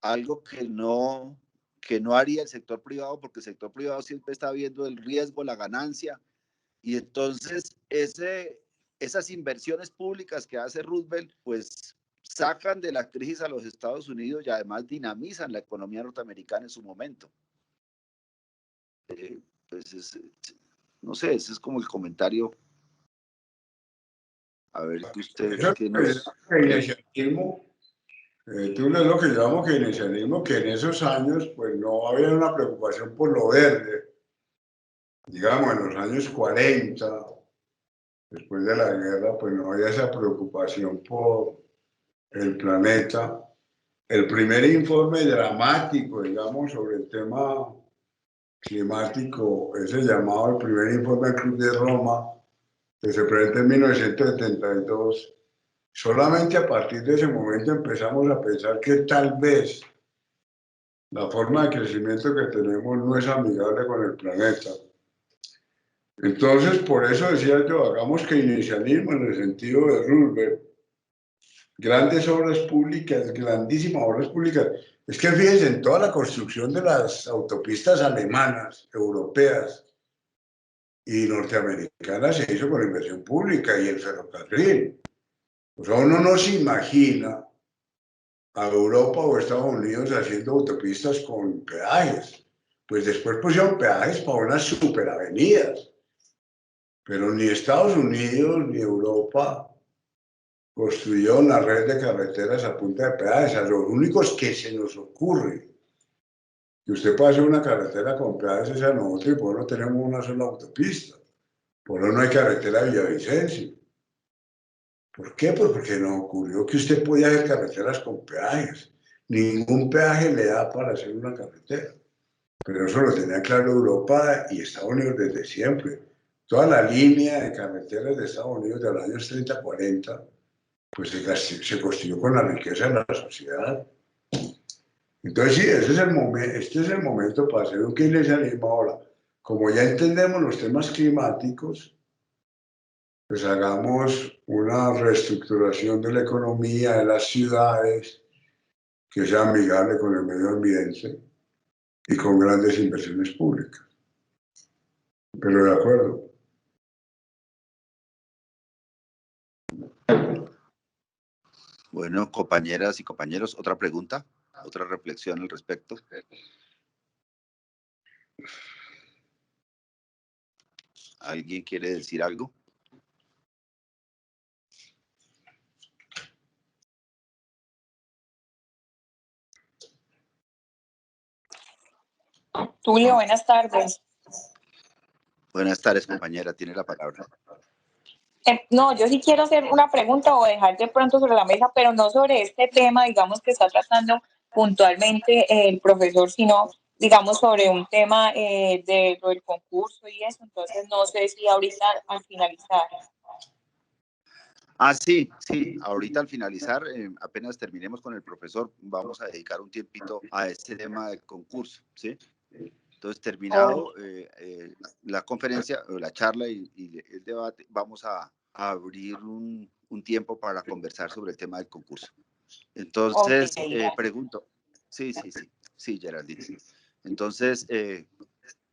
algo que no que no haría el sector privado, porque el sector privado siempre está viendo el riesgo, la ganancia, y entonces esas inversiones públicas que hace Roosevelt, pues sacan de la crisis a los Estados Unidos y además dinamizan la economía norteamericana en su momento. Pues no sé, ese es como el comentario. A ver que usted... Keynesianismo, tú lees lo que llamamos keynesianismo, que en esos años pues no había una preocupación por lo verde. Digamos, en los años 40, después de la guerra, pues no había esa preocupación por el planeta. El primer informe dramático, digamos, sobre el tema climático, ese llamado el primer informe del Club de Roma, que se presenta en 1972, solamente a partir de ese momento empezamos a pensar que tal vez la forma de crecimiento que tenemos no es amigable con el planeta. Entonces, por eso decía yo, hagamos keynesianismo en el sentido de Roosevelt. Grandes obras públicas, grandísimas obras públicas. Es que fíjense, en toda la construcción de las autopistas alemanas, europeas y norteamericanas se hizo con inversión pública, y el ferrocarril. O sea, uno no se imagina a Europa o Estados Unidos haciendo autopistas con peajes. Pues después pusieron peajes para unas superavenidas. Pero ni Estados Unidos ni Europa construyó una red de carreteras a punta de peajes, a los únicos que se nos ocurre. Que usted puede hacer una carretera con peajes es a nosotros, y por eso no tenemos una sola autopista. Por eso no hay carretera de Villavicencio. ¿Por qué? Pues porque nos ocurrió que usted podía hacer carreteras con peajes. Ningún peaje le da para hacer una carretera. Pero eso lo tenía claro Europa y Estados Unidos desde siempre. Toda la línea de carreteras de Estados Unidos de los años 30-40, pues se construyó con la riqueza de la sociedad. Entonces sí, este es el momento para hacer un keynesianismo ahora. Como ya entendemos los temas climáticos, pues hagamos una reestructuración de la economía de las ciudades que sea amigable con el medio ambiente y con grandes inversiones públicas. Pero de acuerdo. Bueno, compañeras y compañeros, ¿otra pregunta? ¿Otra reflexión al respecto? ¿Alguien quiere decir algo? Tulio, buenas tardes. Buenas tardes, compañera, tiene la palabra. No, yo sí quiero hacer una pregunta o dejar de pronto sobre la mesa, pero no sobre este tema, digamos, que está tratando puntualmente el profesor, sino, digamos, sobre un tema de lo del concurso y eso. Entonces, no sé si ahorita al finalizar. Sí, ahorita al finalizar, apenas terminemos con el profesor, vamos a dedicar un tiempito a este tema del concurso, ¿sí? Entonces, terminado la conferencia, o la charla y el debate, vamos a abrir un tiempo para conversar sobre el tema del concurso. Entonces, pregunto, sí, Geraldine. Entonces,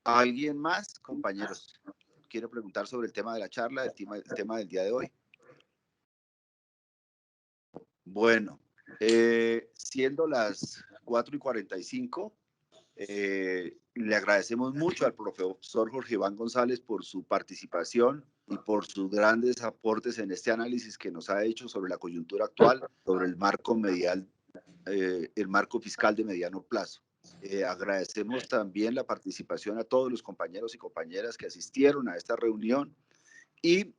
¿alguien más, compañeros, quiere preguntar sobre el tema de la charla, el tema del día de hoy? Bueno, siendo las 4:45, le agradecemos mucho al profesor Jorge Iván González por su participación y por sus grandes aportes en este análisis que nos ha hecho sobre la coyuntura actual, sobre el marco fiscal de mediano plazo. Agradecemos también la participación a todos los compañeros y compañeras que asistieron a esta reunión. Y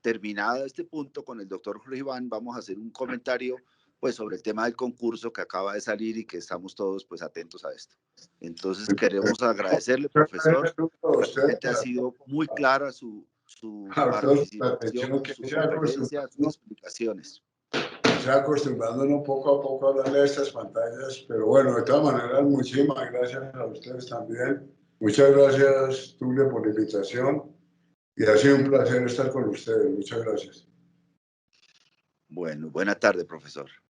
terminado este punto con el doctor Jorge Iván, vamos a hacer un comentario pues sobre el tema del concurso que acaba de salir y que estamos todos pues atentos a esto. Entonces queremos agradecerle, profesor, realmente ha sido muy clara su participación, su conferencia, sus explicaciones. Se acostumbrándonos poco a poco a hablarle de estas pantallas, pero bueno, de todas maneras, muchísimas gracias a ustedes también. Muchas gracias, Tulio, por la invitación. Y ha sido un placer estar con ustedes. Muchas gracias. Bueno, buena tarde, profesor.